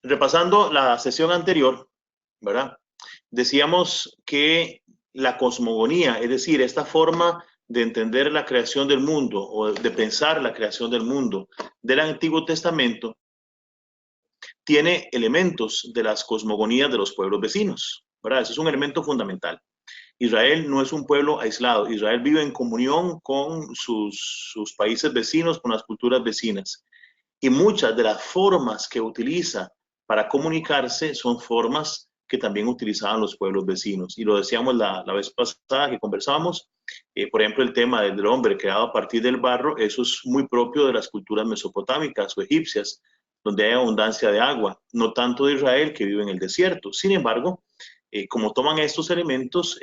repasando la sesión anterior, ¿verdad? Decíamos que la cosmogonía, es decir, esta forma de entender la creación del mundo o de pensar la creación del mundo del Antiguo Testamento, tiene elementos de las cosmogonías de los pueblos vecinos, ¿verdad? Eso es un elemento fundamental. Israel no es un pueblo aislado. Israel vive en comunión con sus países vecinos, con las culturas vecinas. Y muchas de las formas que utiliza para comunicarse son formas que también utilizaban los pueblos vecinos. Y lo decíamos la vez pasada que conversábamos, por ejemplo, el tema del hombre creado a partir del barro, eso es muy propio de las culturas mesopotámicas o egipcias, donde hay abundancia de agua, no tanto de Israel, que vive en el desierto. Sin embargo, como toman estos elementos,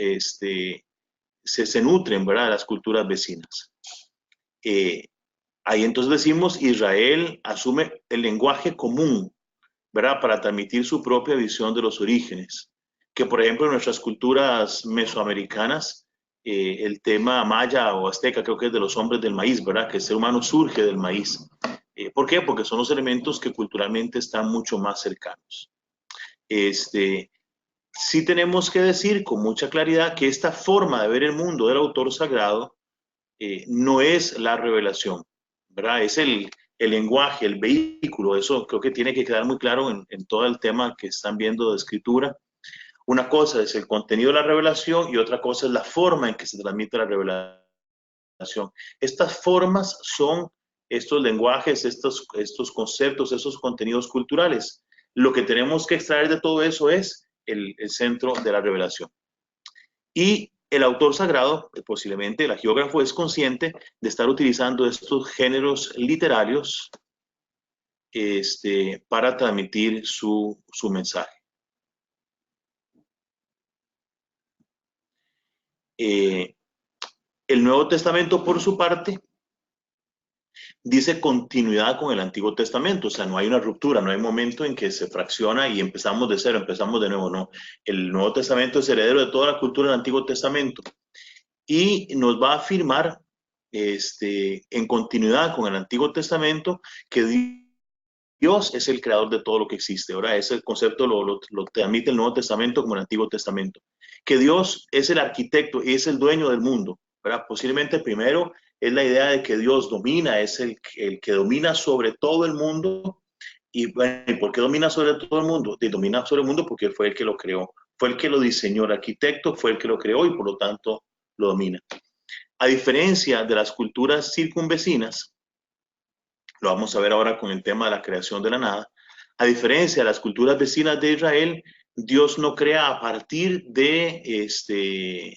se nutren, ¿verdad?, de las culturas vecinas. Ahí entonces decimos, Israel asume el lenguaje común, ¿verdad?, para transmitir su propia visión de los orígenes. Que, por ejemplo, en nuestras culturas mesoamericanas, el tema maya o azteca creo que es de los hombres del maíz, ¿verdad?, que el ser humano surge del maíz. ¿Por qué? Porque son los elementos que culturalmente están mucho más cercanos. Sí tenemos que decir con mucha claridad que esta forma de ver el mundo del autor sagrado no es la revelación, ¿verdad? Es el lenguaje, el vehículo. Eso creo que tiene que quedar muy claro en todo el tema que están viendo de escritura. Una cosa es el contenido de la revelación y otra cosa es la forma en que se transmite la revelación. Estas formas son estos lenguajes, estos conceptos, esos contenidos culturales. Lo que tenemos que extraer de todo eso es el centro de la revelación. Y el autor sagrado, posiblemente el hagiógrafo, es consciente de estar utilizando estos géneros literarios para transmitir su mensaje. El Nuevo Testamento, por su parte, dice continuidad con el Antiguo Testamento, o sea, no hay una ruptura, no hay momento en que se fracciona y empezamos de cero, empezamos de nuevo, no. El Nuevo Testamento es heredero de toda la cultura del Antiguo Testamento y nos va a afirmar en continuidad con el Antiguo Testamento que Dios es el creador de todo lo que existe. Ahora, ese concepto lo transmite el Nuevo Testamento como el Antiguo Testamento. Que Dios es el arquitecto y es el dueño del mundo, ¿verdad? Posiblemente primero es la idea de que Dios domina, es el que domina sobre todo el mundo. Y bueno, ¿por qué domina sobre todo el mundo? Domina sobre el mundo porque fue el que lo creó, fue el que lo diseñó, el arquitecto fue el que lo creó y por lo tanto lo domina. A diferencia de las culturas circunvecinas, lo vamos a ver ahora con el tema de la creación de la nada, a diferencia de las culturas vecinas de Israel, Dios no crea a partir de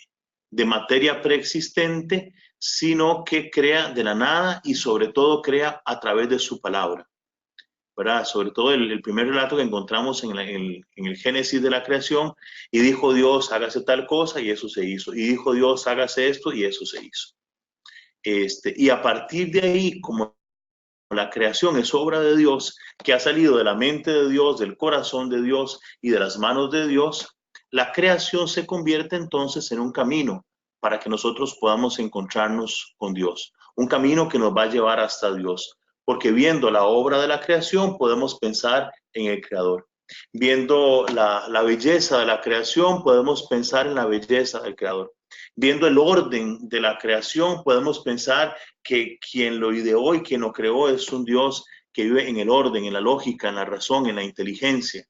materia preexistente, sino que crea de la nada y sobre todo crea a través de su palabra, ¿verdad? Sobre todo el primer relato que encontramos en el Génesis de la creación, y dijo Dios, hágase tal cosa, y eso se hizo, y dijo Dios, hágase esto, y eso se hizo. Y a partir de ahí, como la creación es obra de Dios, que ha salido de la mente de Dios, del corazón de Dios y de las manos de Dios, la creación se convierte entonces en un camino para que nosotros podamos encontrarnos con Dios. Un camino que nos va a llevar hasta Dios. Porque viendo la obra de la creación podemos pensar en el Creador. Viendo la belleza de la creación podemos pensar en la belleza del Creador. Viendo el orden de la creación podemos pensar que quien lo ideó y quien lo creó es un Dios que vive en el orden, en la lógica, en la razón, en la inteligencia.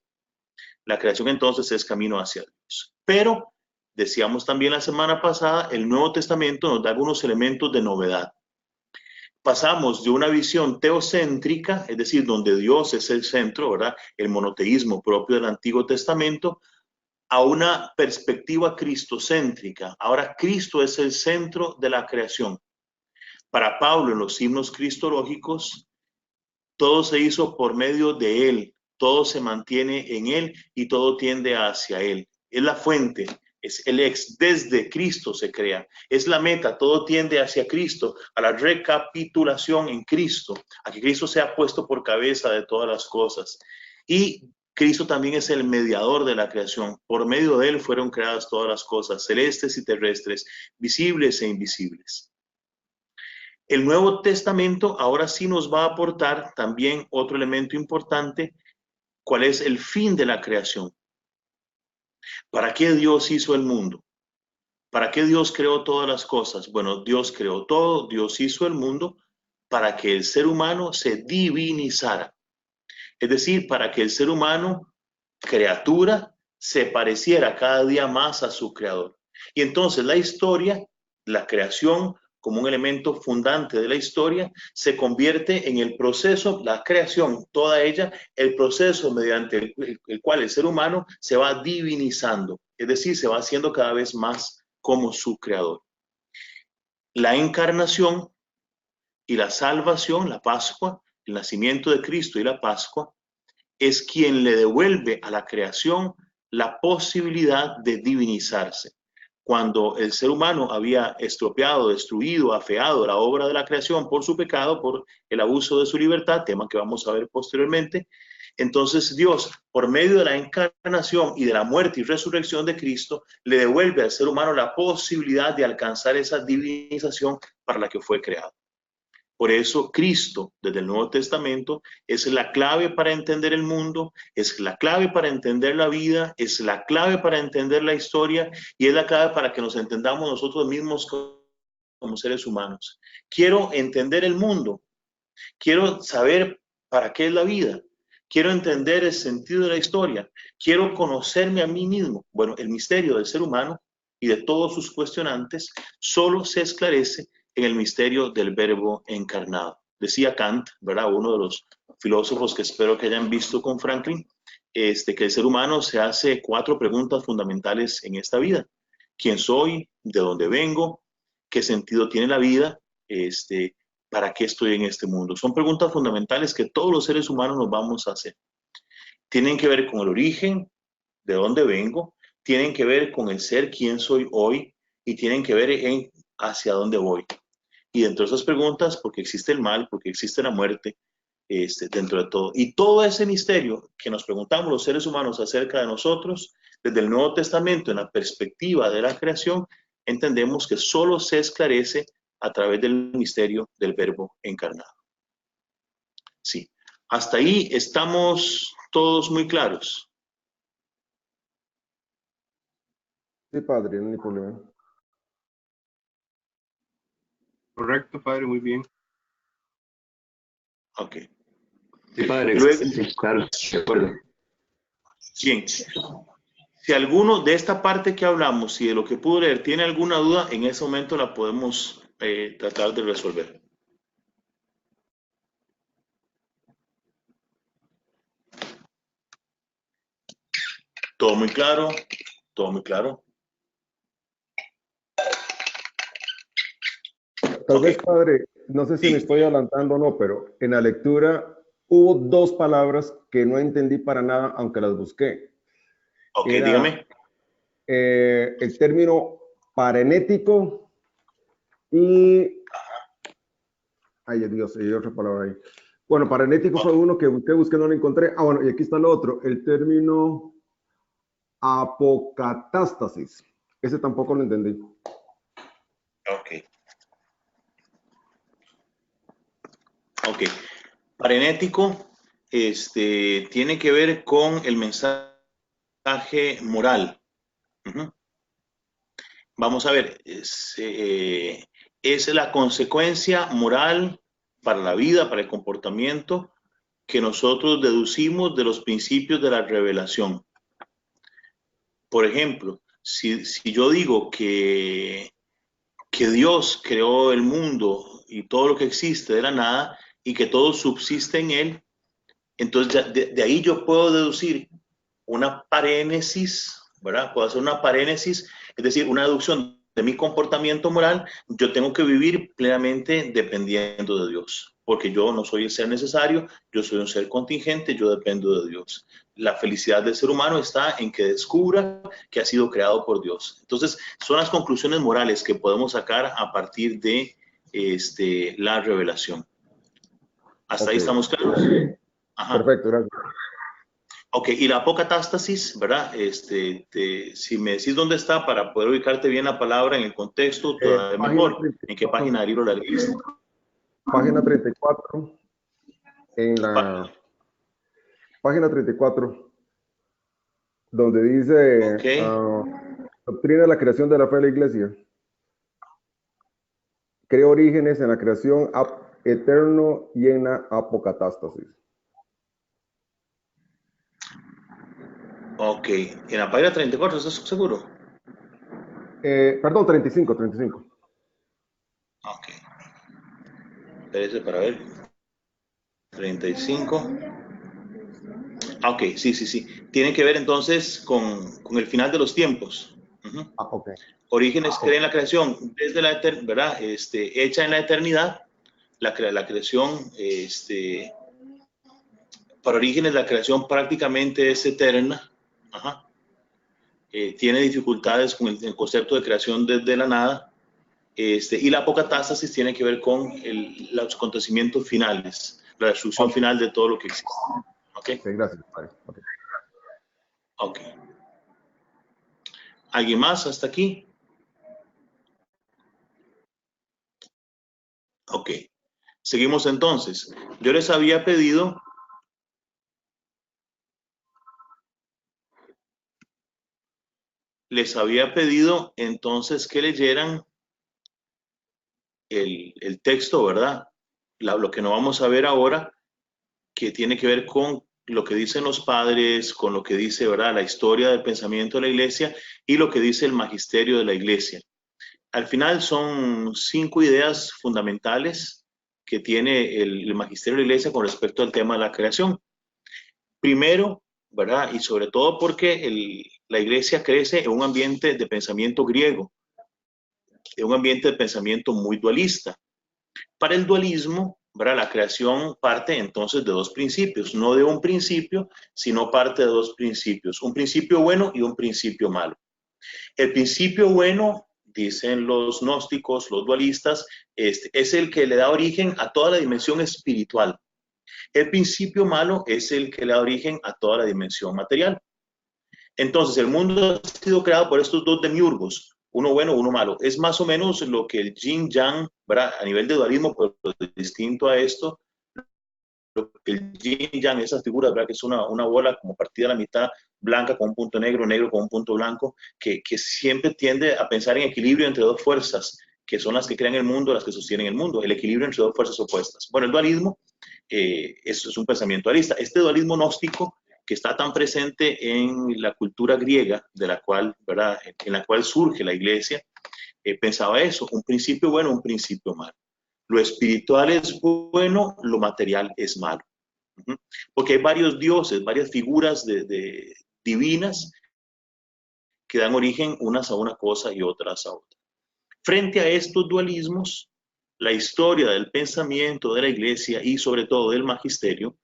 La creación entonces es camino hacia Dios. Pero, decíamos también la semana pasada, el Nuevo Testamento nos da algunos elementos de novedad. Pasamos de una visión teocéntrica, es decir, donde Dios es el centro, ¿verdad?, el monoteísmo propio del Antiguo Testamento, a una perspectiva cristocéntrica. Ahora Cristo es el centro de la creación. Para Pablo, en los himnos cristológicos, todo se hizo por medio de Él, todo se mantiene en Él y todo tiende hacia Él. Es la fuente, es el desde Cristo se crea, es la meta, todo tiende hacia Cristo, a la recapitulación en Cristo, a que Cristo sea puesto por cabeza de todas las cosas. Y Cristo también es el mediador de la creación. Por medio de Él fueron creadas todas las cosas, celestes y terrestres, visibles e invisibles. El Nuevo Testamento ahora sí nos va a aportar también otro elemento importante ¿Cuál es el fin de la creación? ¿Para qué Dios hizo el mundo? ¿Para qué Dios creó todas las cosas? Bueno, Dios creó todo, Dios hizo el mundo para que el ser humano se divinizara. Es decir, para que el ser humano, criatura, se pareciera cada día más a su creador. Y entonces la historia, la creación, como un elemento fundante de la historia, se convierte en el proceso, la creación, toda ella, el proceso mediante el cual el ser humano se va divinizando, es decir, se va haciendo cada vez más como su creador. La encarnación y la salvación, la Pascua, el nacimiento de Cristo y la Pascua, es quien le devuelve a la creación la posibilidad de divinizarse. Cuando el ser humano había estropeado, destruido, afeado la obra de la creación por su pecado, por el abuso de su libertad, tema que vamos a ver posteriormente, entonces Dios, por medio de la encarnación y de la muerte y resurrección de Cristo, le devuelve al ser humano la posibilidad de alcanzar esa divinización para la que fue creado. Por eso Cristo, desde el Nuevo Testamento, es la clave para entender el mundo, es la clave para entender la vida, es la clave para entender la historia y es la clave para que nos entendamos nosotros mismos como seres humanos. Quiero entender el mundo, quiero saber para qué es la vida, quiero entender el sentido de la historia, quiero conocerme a mí mismo. Bueno, el misterio del ser humano y de todos sus cuestionantes solo se esclarece en el misterio del Verbo encarnado. Decía Kant, ¿verdad? Uno de los filósofos que espero que hayan visto con Franklin, que el ser humano se hace 4 preguntas fundamentales en esta vida. ¿Quién soy? ¿De dónde vengo? ¿Qué sentido tiene la vida? ¿Para qué estoy en este mundo? Son preguntas fundamentales que todos los seres humanos nos vamos a hacer. Tienen que ver con el origen, de dónde vengo, tienen que ver con el ser, quién soy hoy, y tienen que ver en hacia dónde voy. Y dentro de esas preguntas, porque existe el mal, porque existe la muerte, dentro de todo. Y todo ese misterio que nos preguntamos los seres humanos acerca de nosotros, desde el Nuevo Testamento, en la perspectiva de la creación, entendemos que solo se esclarece a través del misterio del Verbo encarnado. Sí, hasta ahí estamos todos muy claros. Sí, padre, no hay problema. Correcto, padre, muy bien. Ok. Sí, padre, Luego, sí, claro, de acuerdo. ¿quién? Si alguno de esta parte que hablamos y de lo que pudo leer tiene alguna duda, en ese momento la podemos tratar de resolver. Todo muy claro, todo muy claro. Tal vez, padre, no sé si Sí. me estoy adelantando o no, pero en la lectura hubo 2 palabras que no entendí para nada, aunque las busqué. Ok, Era, dígame. el término parenético y... Ay, Dios, hay otra palabra ahí. Bueno, parenético fue uno que busqué, no lo encontré. Ah, bueno, y aquí está lo otro, el término apocatástasis. Ese tampoco lo entendí. Ok. Ok. Parenético, tiene que ver con el mensaje moral. Uh-huh. Vamos a ver, es la consecuencia moral para la vida, para el comportamiento que nosotros deducimos de los principios de la revelación. Por ejemplo, si yo digo que Dios creó el mundo y todo lo que existe de la nada y que todo subsiste en él, entonces de ahí yo puedo deducir una parénesis, ¿verdad? Puedo hacer una parénesis, es decir, una deducción de mi comportamiento moral. Yo tengo que vivir plenamente dependiendo de Dios, porque yo no soy el ser necesario, yo soy un ser contingente, yo dependo de Dios. La felicidad del ser humano está en que descubra que ha sido creado por Dios. Entonces, son las conclusiones morales que podemos sacar a partir de la revelación. ¿Hasta ahí estamos claros? Ajá. Perfecto, gracias. Ok, y la apocatástasis, ¿verdad? Si me decís dónde está para poder ubicarte bien la palabra en el contexto, todavía mejor. 34, ¿En qué página del libro la leíste? página 34, en la página 34, donde dice Ok. doctrina de la creación de la fe de la iglesia. Crea orígenes en la creación eterno y en la apocatástasis. Ok. En la página 34, ¿estás seguro? Perdón, 35. Ok. Espérese para ver. 35. Ah, ok, sí. Tiene que ver entonces con el final de los tiempos. Ujú. Ok. Orígenes crea en la creación desde la eternidad, ¿verdad? Hecha en la eternidad. La creación, para Orígenes la creación prácticamente es eterna. Ajá. Tiene dificultades con el concepto de creación desde la nada. Y la apocatástasis tiene que ver con los acontecimientos finales, la destrucción final de todo lo que existe. ¿Ok? Sí, gracias, padre. Okay. Ok. ¿Alguien más hasta aquí? Ok. Seguimos entonces. Yo les había pedido entonces que leyeran el texto, ¿verdad? Lo que no vamos a ver ahora, que tiene que ver con lo que dicen los padres, con lo que dice, ¿verdad?, la historia del pensamiento de la iglesia y lo que dice el magisterio de la iglesia. Al final son 5 ideas fundamentales que tiene el magisterio de la iglesia con respecto al tema de la creación. Primero, ¿verdad? Y sobre todo porque la iglesia crece en un ambiente de pensamiento griego, en un ambiente de pensamiento muy dualista. Para el dualismo, ¿verdad?, la creación parte entonces de 2 principios, no de un principio, sino parte de 2 principios, un principio bueno y un principio malo. El principio bueno, dicen los gnósticos, los dualistas, es el que le da origen a toda la dimensión espiritual. El principio malo es el que le da origen a toda la dimensión material. Entonces, el mundo ha sido creado por estos 2 demiurgos, uno bueno, uno malo. Es más o menos lo que el yin yang, ¿verdad?, a nivel de dualismo, pero distinto a esto, lo que el yin yang, esas figuras, ¿verdad?, que es una bola como partida a la mitad, blanca con un punto negro, negro con un punto blanco, que siempre tiende a pensar en equilibrio entre 2 fuerzas, que son las que crean el mundo, las que sostienen el mundo, el equilibrio entre 2 fuerzas opuestas. Bueno, el dualismo, eso es un pensamiento dualista. Este dualismo gnóstico, que está tan presente en la cultura griega, de la cual, ¿verdad?, en la cual surge la iglesia, pensaba eso, un principio bueno, un principio malo. Lo espiritual es bueno, lo material es malo. Porque hay varios dioses, varias figuras divinas que dan origen unas a una cosa y otras a otra. Frente a estos dualismos, la historia del pensamiento de la iglesia y sobre todo del magisterio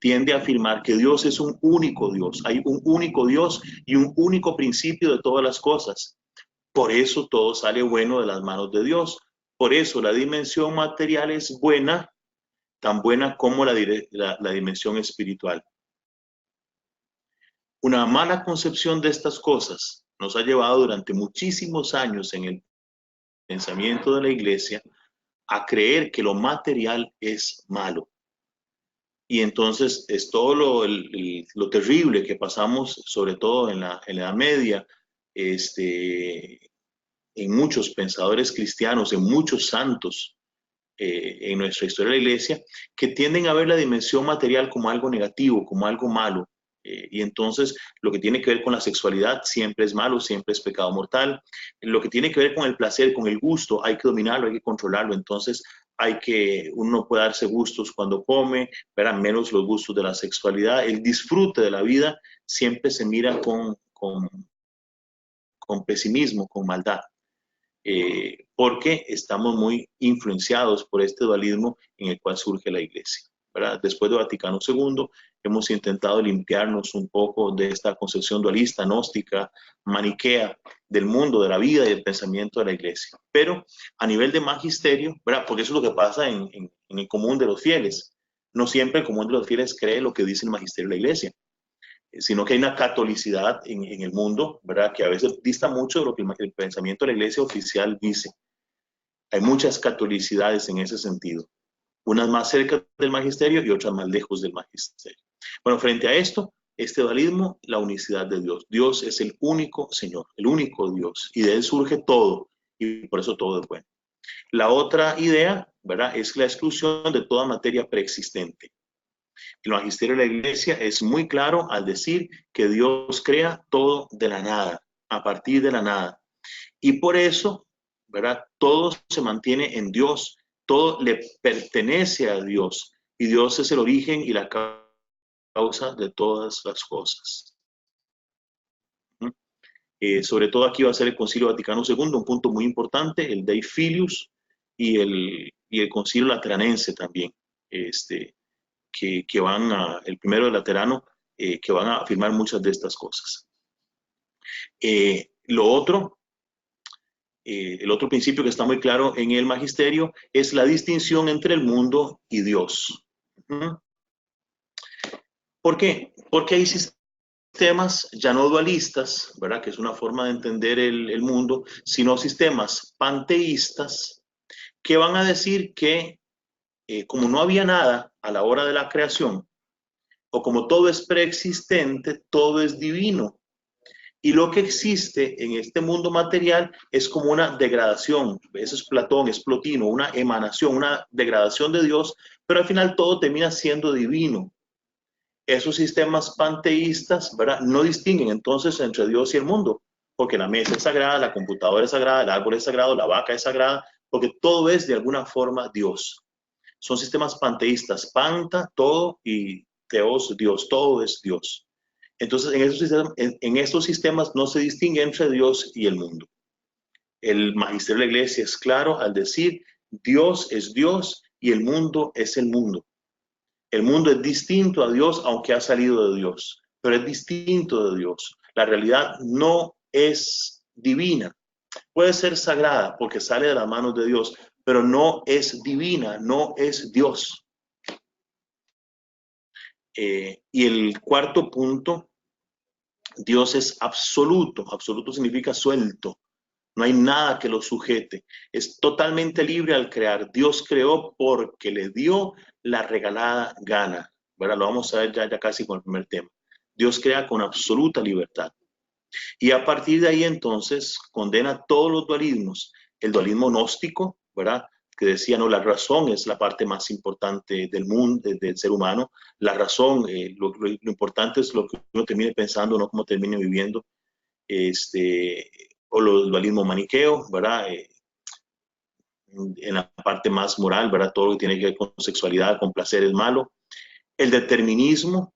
tiende a afirmar que Dios es un único Dios, hay un único Dios y un único principio de todas las cosas. Por eso todo sale bueno de las manos de Dios. Por eso la dimensión material es buena, tan buena como la dimensión espiritual. Una mala concepción de estas cosas nos ha llevado durante muchísimos años en el pensamiento de la iglesia a creer que lo material es malo. Y entonces es todo lo terrible que pasamos, sobre todo en la Edad Media, en muchos pensadores cristianos, en muchos santos en nuestra historia de la iglesia, que tienden a ver la dimensión material como algo negativo, como algo malo. Y entonces lo que tiene que ver con la sexualidad siempre es malo, siempre es pecado mortal. Lo que tiene que ver con el placer, con el gusto, hay que dominarlo, hay que controlarlo. Entonces uno no puede darse gustos cuando come, ¿verdad?, menos los gustos de la sexualidad. El disfrute de la vida siempre se mira con pesimismo, con maldad. Porque estamos muy influenciados por este dualismo en el cual surge la iglesia, ¿verdad? Después de Vaticano II hemos intentado limpiarnos un poco de esta concepción dualista, gnóstica, maniquea del mundo, de la vida y del pensamiento de la iglesia. Pero a nivel de magisterio, ¿verdad?, porque eso es lo que pasa en el común de los fieles. No siempre el común de los fieles cree lo que dice el magisterio de la iglesia, sino que hay una catolicidad en el mundo, ¿verdad?, que a veces dista mucho de lo que el pensamiento de la iglesia oficial dice. Hay muchas catolicidades en ese sentido, unas más cerca del magisterio y otras más lejos del magisterio. Bueno, frente a esto, este dualismo, la unicidad de Dios. Dios es el único Señor, el único Dios, y de Él surge todo, y por eso todo es bueno. La otra idea, ¿verdad?, es la exclusión de toda materia preexistente. El magisterio de la Iglesia es muy claro al decir que Dios crea todo de la nada, a partir de la nada. Y por eso, ¿verdad?, todo se mantiene en Dios, todo le pertenece a Dios, y Dios es el origen y la causa de todas las cosas. Sobre todo aquí va a ser el Concilio Vaticano II, un punto muy importante, el Dei Filius y el Concilio Lateranense también, que van a, el primero de Laterano, que van a afirmar muchas de estas cosas. El otro principio que está muy claro en el magisterio es la distinción entre el mundo y Dios. ¿Por qué? Porque hay sistemas ya no dualistas, ¿verdad?, que es una forma de entender el mundo, sino sistemas panteístas que van a decir que como no había nada a la hora de la creación, o como todo es preexistente, todo es divino. Y lo que existe en este mundo material es como una degradación. Eso es Platón, es Plotino, una emanación, una degradación de Dios, pero al final todo termina siendo divino. Esos sistemas panteístas, ¿verdad?, no distinguen entonces entre Dios y el mundo, porque la mesa es sagrada, la computadora es sagrada, el árbol es sagrado, la vaca es sagrada, porque todo es de alguna forma Dios. Son sistemas panteístas, panta, todo, y teos, Dios, todo es Dios. Entonces, en estos sistemas no se distingue entre Dios y el mundo. El magisterio de la Iglesia es claro al decir, Dios es Dios y el mundo es el mundo. El mundo es distinto a Dios, aunque ha salido de Dios, pero es distinto de Dios. La realidad no es divina. Puede ser sagrada porque sale de las manos de Dios, pero no es divina, no es Dios. Y el cuarto punto, Dios es absoluto. Absoluto significa suelto. No hay nada que lo sujete. Es totalmente libre al crear. Dios creó porque le dio la regalada gana. ¿Verdad? Lo vamos a ver ya casi con el primer tema. Dios crea con absoluta libertad. Y a partir de ahí entonces condena todos los dualismos. El dualismo gnóstico, ¿verdad?, que decía, no, la razón es la parte más importante del mundo, del ser humano. La razón, lo importante es lo que uno termine pensando, no cómo termine viviendo. O el dualismo maniqueo, ¿verdad? En la parte más moral, ¿verdad? Todo lo que tiene que ver con sexualidad, con placer es malo. El determinismo,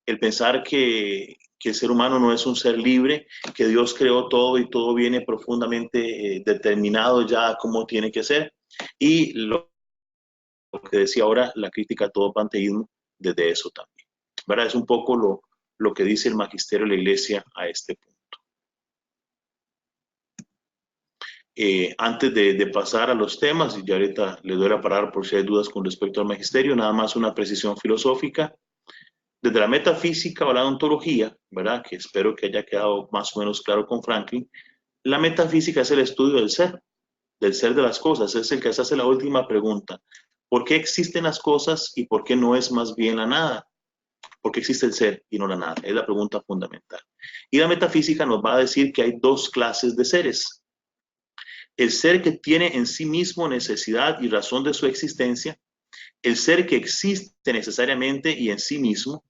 el pensar que el ser humano no es un ser libre, que Dios creó todo y todo viene profundamente determinado ya cómo tiene que ser. Y lo que decía ahora, la crítica a todo panteísmo desde eso también, ¿verdad? Es un poco lo que dice el magisterio de la Iglesia a este punto. Antes de pasar a los temas, y ya ahorita les doy la palabra por si hay dudas con respecto al magisterio, nada más una precisión filosófica. Desde la metafísica o la ontología, ¿verdad?, que espero que haya quedado más o menos claro con Franklin, la metafísica es el estudio del ser de las cosas, es el que se hace la última pregunta. ¿Por qué existen las cosas y por qué no es más bien la nada? ¿Por qué existe el ser y no la nada? Es la pregunta fundamental. Y la metafísica nos va a decir que hay dos clases de seres. El ser que tiene en sí mismo necesidad y razón de su existencia, el ser que existe necesariamente y en sí mismo,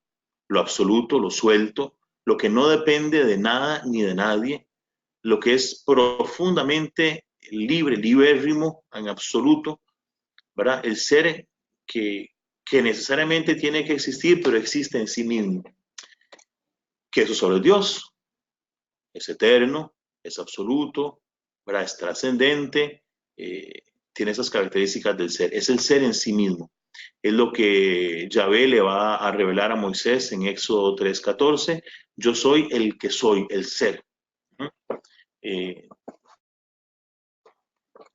lo absoluto, lo suelto, lo que no depende de nada ni de nadie, lo que es profundamente libre, libérrimo en absoluto, ¿verdad? El ser que necesariamente tiene que existir, pero existe en sí mismo. Que eso solo es Dios, es eterno, es absoluto, ¿verdad?, es trascendente, tiene esas características del ser, es el ser en sí mismo. Es lo que Yahvé le va a revelar a Moisés en Éxodo 3:14, yo soy el que soy, el ser.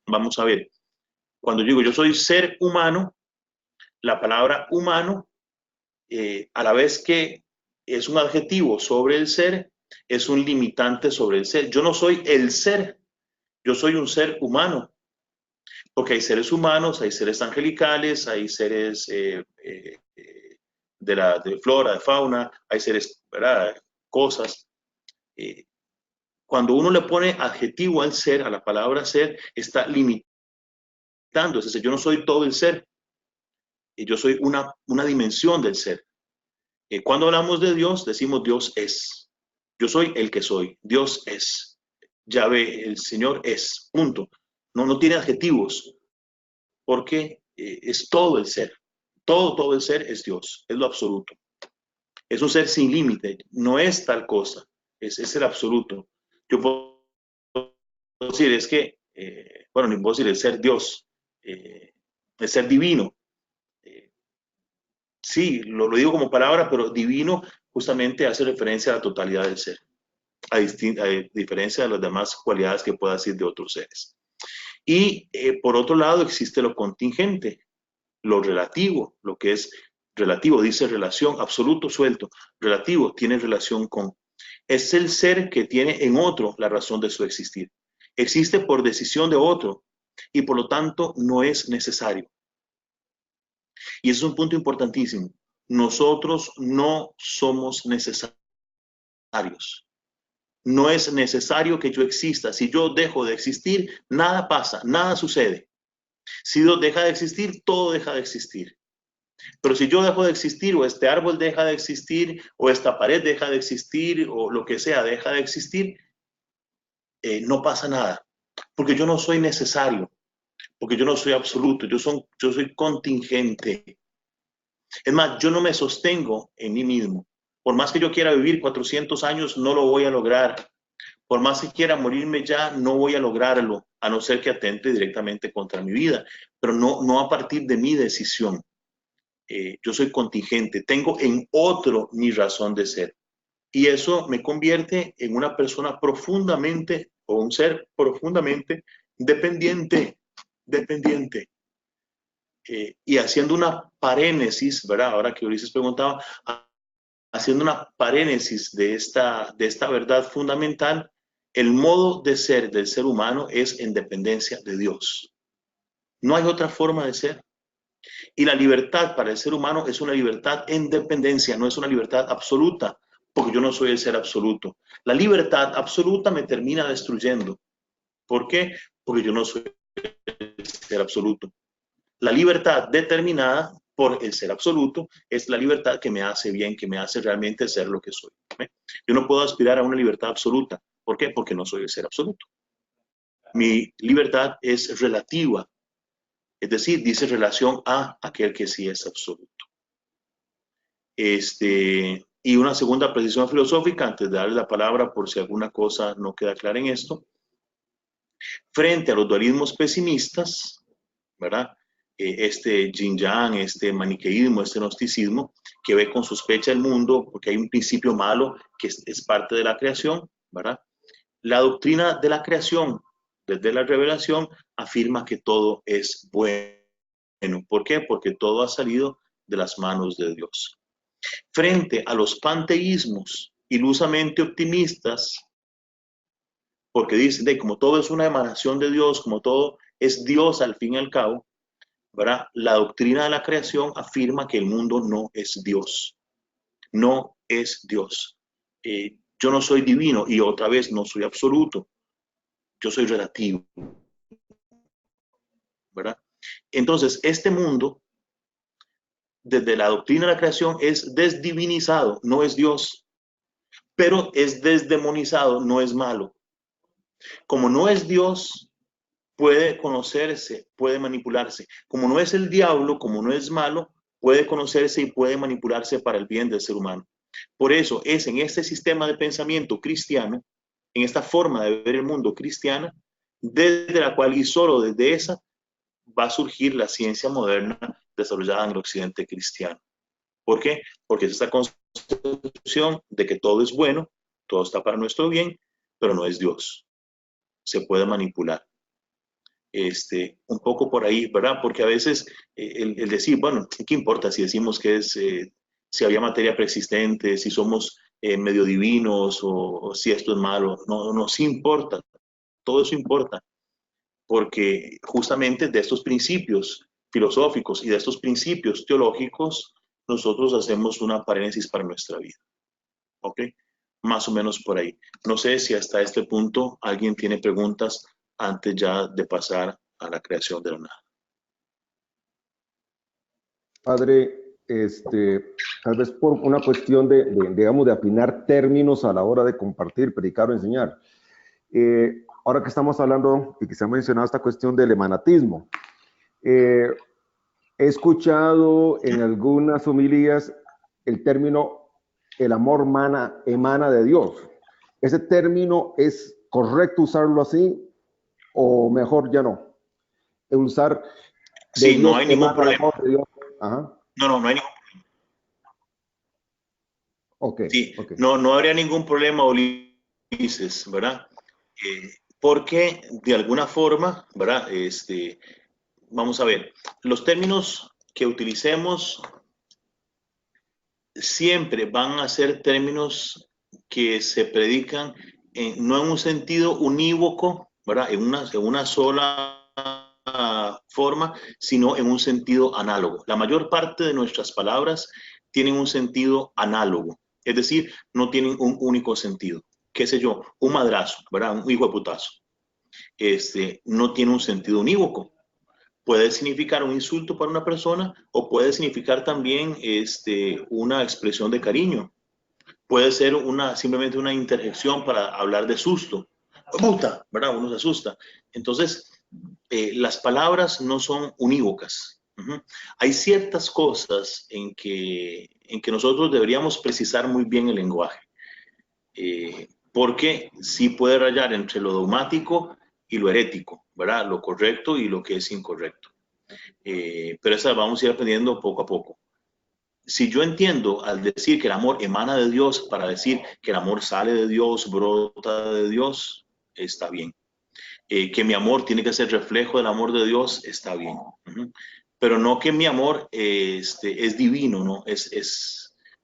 Vamos a ver, cuando digo yo soy ser humano, la palabra humano, a la vez que es un adjetivo sobre el ser, es un limitante sobre el ser. Yo no soy el ser, yo soy un ser humano, porque hay seres humanos, hay seres angelicales, hay seres de flora, de fauna, hay seres, ¿verdad? Cosas. Cuando uno le pone adjetivo al ser, a la palabra ser, está limitando. Es decir, yo no soy todo el ser, yo soy una dimensión del ser. Cuando hablamos de Dios, decimos Dios es. Yo soy el que soy. Dios es. Yahvé, el Señor es. Punto. No tiene adjetivos, porque es todo el ser. Todo el ser es Dios, es lo absoluto. Es un ser sin límite, no es tal cosa, es el absoluto. Yo puedo decir, es que, bueno, ni puedo decir el ser Dios, el ser divino. Sí, lo digo como palabra, pero divino justamente hace referencia a la totalidad del ser, a diferencia de las demás cualidades que pueda decir de otros seres. Y por otro lado existe lo contingente, lo relativo, lo que es relativo, dice relación, absoluto, suelto, relativo, tiene relación con. Es el ser que tiene en otro la razón de su existir. Existe por decisión de otro y por lo tanto no es necesario. Y ese es un punto importantísimo. Nosotros no somos necesarios. No es necesario que yo exista. Si yo dejo de existir, nada pasa, nada sucede. Si Dios deja de existir, todo deja de existir. Pero si yo dejo de existir, o este árbol deja de existir, o esta pared deja de existir, o lo que sea deja de existir, no pasa nada. Porque yo no soy necesario, porque yo no soy absoluto, yo soy contingente. Es más, yo no me sostengo en mí mismo. Por más que yo quiera vivir 400 años, no lo voy a lograr. Por más que quiera morirme ya, no voy a lograrlo, a no ser que atente directamente contra mi vida, pero no a partir de mi decisión. Yo soy contingente, tengo en otro mi razón de ser. Y eso me convierte en una persona profundamente, o un ser profundamente dependiente. Y haciendo una parénesis, ¿verdad? Ahora que Ulises preguntaba, haciendo una parénesis de esta verdad fundamental, el modo de ser del ser humano es en dependencia de Dios. No hay otra forma de ser. Y la libertad para el ser humano es una libertad en dependencia, no es una libertad absoluta, porque yo no soy el ser absoluto. La libertad absoluta me termina destruyendo. ¿Por qué? Porque yo no soy el ser absoluto. La libertad determinada por el ser absoluto es la libertad que me hace bien, que me hace realmente ser lo que soy. Yo no puedo aspirar a una libertad absoluta. ¿Por qué? Porque no soy el ser absoluto. Mi libertad es relativa. Es decir, dice relación a aquel que sí es absoluto. Y una segunda precisión filosófica, antes de darle la palabra por si alguna cosa no queda clara en esto. Frente a los dualismos pesimistas, ¿verdad? Este yin-yang, este maniqueísmo, este gnosticismo, que ve con sospecha el mundo porque hay un principio malo que es parte de la creación, ¿verdad? La doctrina de la creación, desde la revelación, afirma que todo es bueno. ¿Por qué? Porque todo ha salido de las manos de Dios. Frente a los panteísmos ilusamente optimistas, porque dicen, como todo es una emanación de Dios, como todo es Dios al fin y al cabo, ¿verdad? La doctrina de la creación afirma que el mundo no es Dios. No es Dios. Yo no soy divino y otra vez no soy absoluto. Yo soy relativo, ¿verdad? Entonces, este mundo, desde la doctrina de la creación, es desdivinizado, no es Dios, pero es desdemonizado, no es malo. Como no es Dios, puede conocerse, puede manipularse. Como no es el diablo, como no es malo, puede conocerse y puede manipularse para el bien del ser humano. Por eso es en este sistema de pensamiento cristiano, en esta forma de ver el mundo cristiana, desde la cual y solo desde esa va a surgir la ciencia moderna desarrollada en el occidente cristiano. ¿Por qué? Porque es esta concepción de que todo es bueno, todo está para nuestro bien, pero no es Dios. Se puede manipular. Un poco por ahí, ¿verdad? Porque a veces el decir, bueno, ¿qué importa si decimos que es, si había materia preexistente, si somos medio divinos o si esto es malo? No, sí importa. Todo eso importa. Porque justamente de estos principios filosóficos y de estos principios teológicos nosotros hacemos una paréntesis para nuestra vida. ¿Ok? Más o menos por ahí. No sé si hasta este punto alguien tiene preguntas antes ya de pasar a la creación de la nada. Padre, tal vez por una cuestión digamos, de afinar términos a la hora de compartir, predicar o enseñar. Ahora que estamos hablando y que se ha mencionado esta cuestión del emanatismo, he escuchado en algunas homilías el término el amor emana de Dios. ¿Ese término es correcto usarlo así o mejor ya no? Usar sí, Dios, no hay ningún problema. Ajá. No hay ningún problema. Okay, sí, okay. No habría ningún problema, Ulises, ¿verdad? Porque de alguna forma, ¿verdad? Vamos a ver, los términos que utilicemos siempre van a ser términos que se predican no en un sentido unívoco, ¿verdad? En una sola forma, sino en un sentido análogo. La mayor parte de nuestras palabras tienen un sentido análogo, es decir, no tienen un único sentido. ¿Qué sé yo? Un madrazo, ¿verdad? Un hijo de putazo. No tiene un sentido unívoco. Puede significar un insulto para una persona o puede significar también una expresión de cariño. Puede ser simplemente una interjección para hablar de susto. Puta, ¿verdad? Uno se asusta. Entonces, las palabras no son unívocas. Hay ciertas cosas en que nosotros deberíamos precisar muy bien el lenguaje. Porque sí puede rayar entre lo dogmático y lo herético, ¿verdad? Lo correcto y lo que es incorrecto. Pero esa vamos a ir aprendiendo poco a poco. Si yo entiendo al decir que el amor emana de Dios para decir que el amor sale de Dios, brota de Dios, está bien. Que mi amor tiene que ser reflejo del amor de Dios, está bien. Pero no que mi amor es divino, ¿no?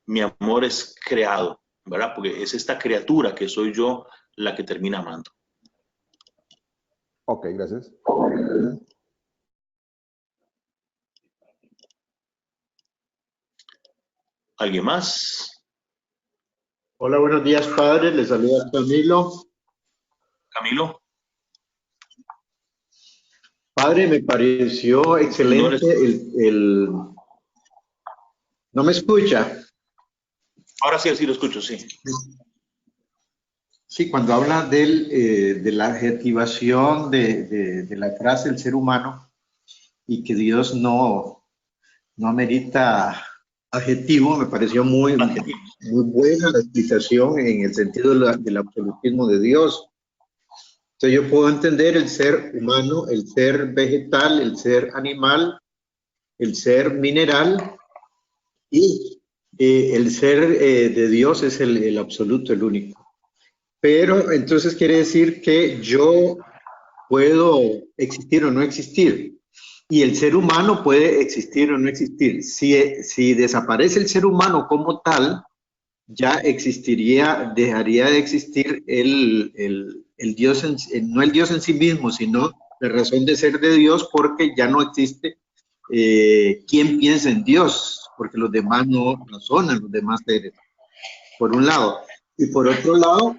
Mi amor es creado, ¿verdad? Porque es esta criatura que soy yo la que termina amando. Ok, gracias. ¿Alguien más? Hola, buenos días, padre. Les saluda Camilo. Camilo. Padre, me pareció excelente ¿No me escucha? Ahora sí, lo escucho, sí. Sí, cuando habla de la adjetivación de la frase el ser humano y que Dios no amerita adjetivo, me pareció muy buena la explicación en el sentido del absolutismo de Dios. Entonces yo puedo entender el ser humano, el ser vegetal, el ser animal, el ser mineral y el ser de Dios es el absoluto, el único. Pero entonces quiere decir que yo puedo existir o no existir. Y el ser humano puede existir o no existir. Si desaparece el ser humano como tal, ya dejaría de existir el Dios, no el Dios en sí mismo, sino la razón de ser de Dios, porque ya no existe quien piensa en Dios, porque los demás no razonan, los demás seres, por un lado. Y por otro lado,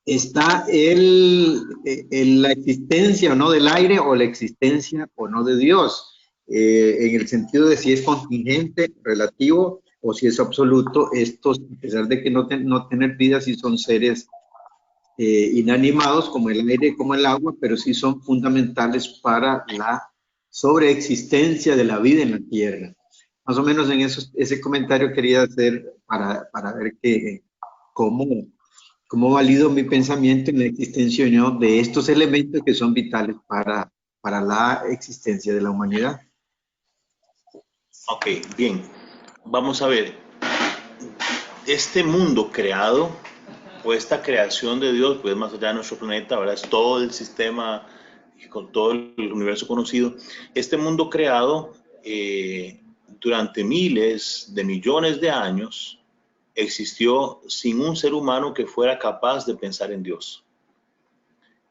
está la existencia o no del aire o la existencia o no de Dios, en el sentido de si es contingente, relativo o si es absoluto. Estos, a pesar de que no tener vida, sí son seres inanimados como el aire, como el agua, pero sí son fundamentales para la sobreexistencia de la vida en la Tierra. Más o menos en ese comentario quería hacer para ver cómo valido mi pensamiento en la existencia o no de estos elementos que son vitales para la existencia de la humanidad. Ok, bien. Vamos a ver. Este mundo creado, o esta creación de Dios, pues más allá de nuestro planeta, ¿verdad? Es todo el sistema, con todo el universo conocido. Este mundo creado durante miles de millones de años existió sin un ser humano que fuera capaz de pensar en Dios.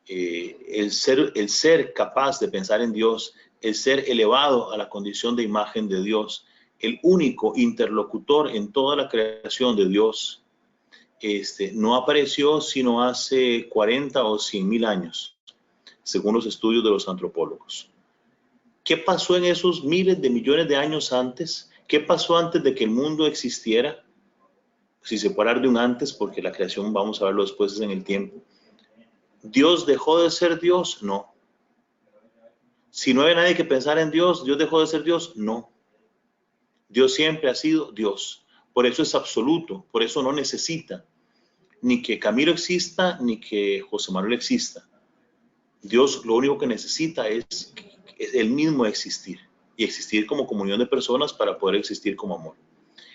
El ser capaz de pensar en Dios, el ser elevado a la condición de imagen de Dios, el único interlocutor en toda la creación de Dios, no apareció sino hace 40 o 100.000 años, según los estudios de los antropólogos. ¿Qué pasó en esos miles de millones de años antes? ¿Qué pasó antes de que el mundo existiera? Si se puede hablar de un antes, porque la creación vamos a verlo después en el tiempo. ¿Dios dejó de ser Dios? No. Si no había nadie que pensara en Dios, ¿Dios dejó de ser Dios? No. Dios siempre ha sido Dios. Por eso es absoluto, por eso no necesita ni que Camilo exista, ni que José Manuel exista. Dios lo único que necesita es él mismo existir, y existir como comunión de personas para poder existir como amor.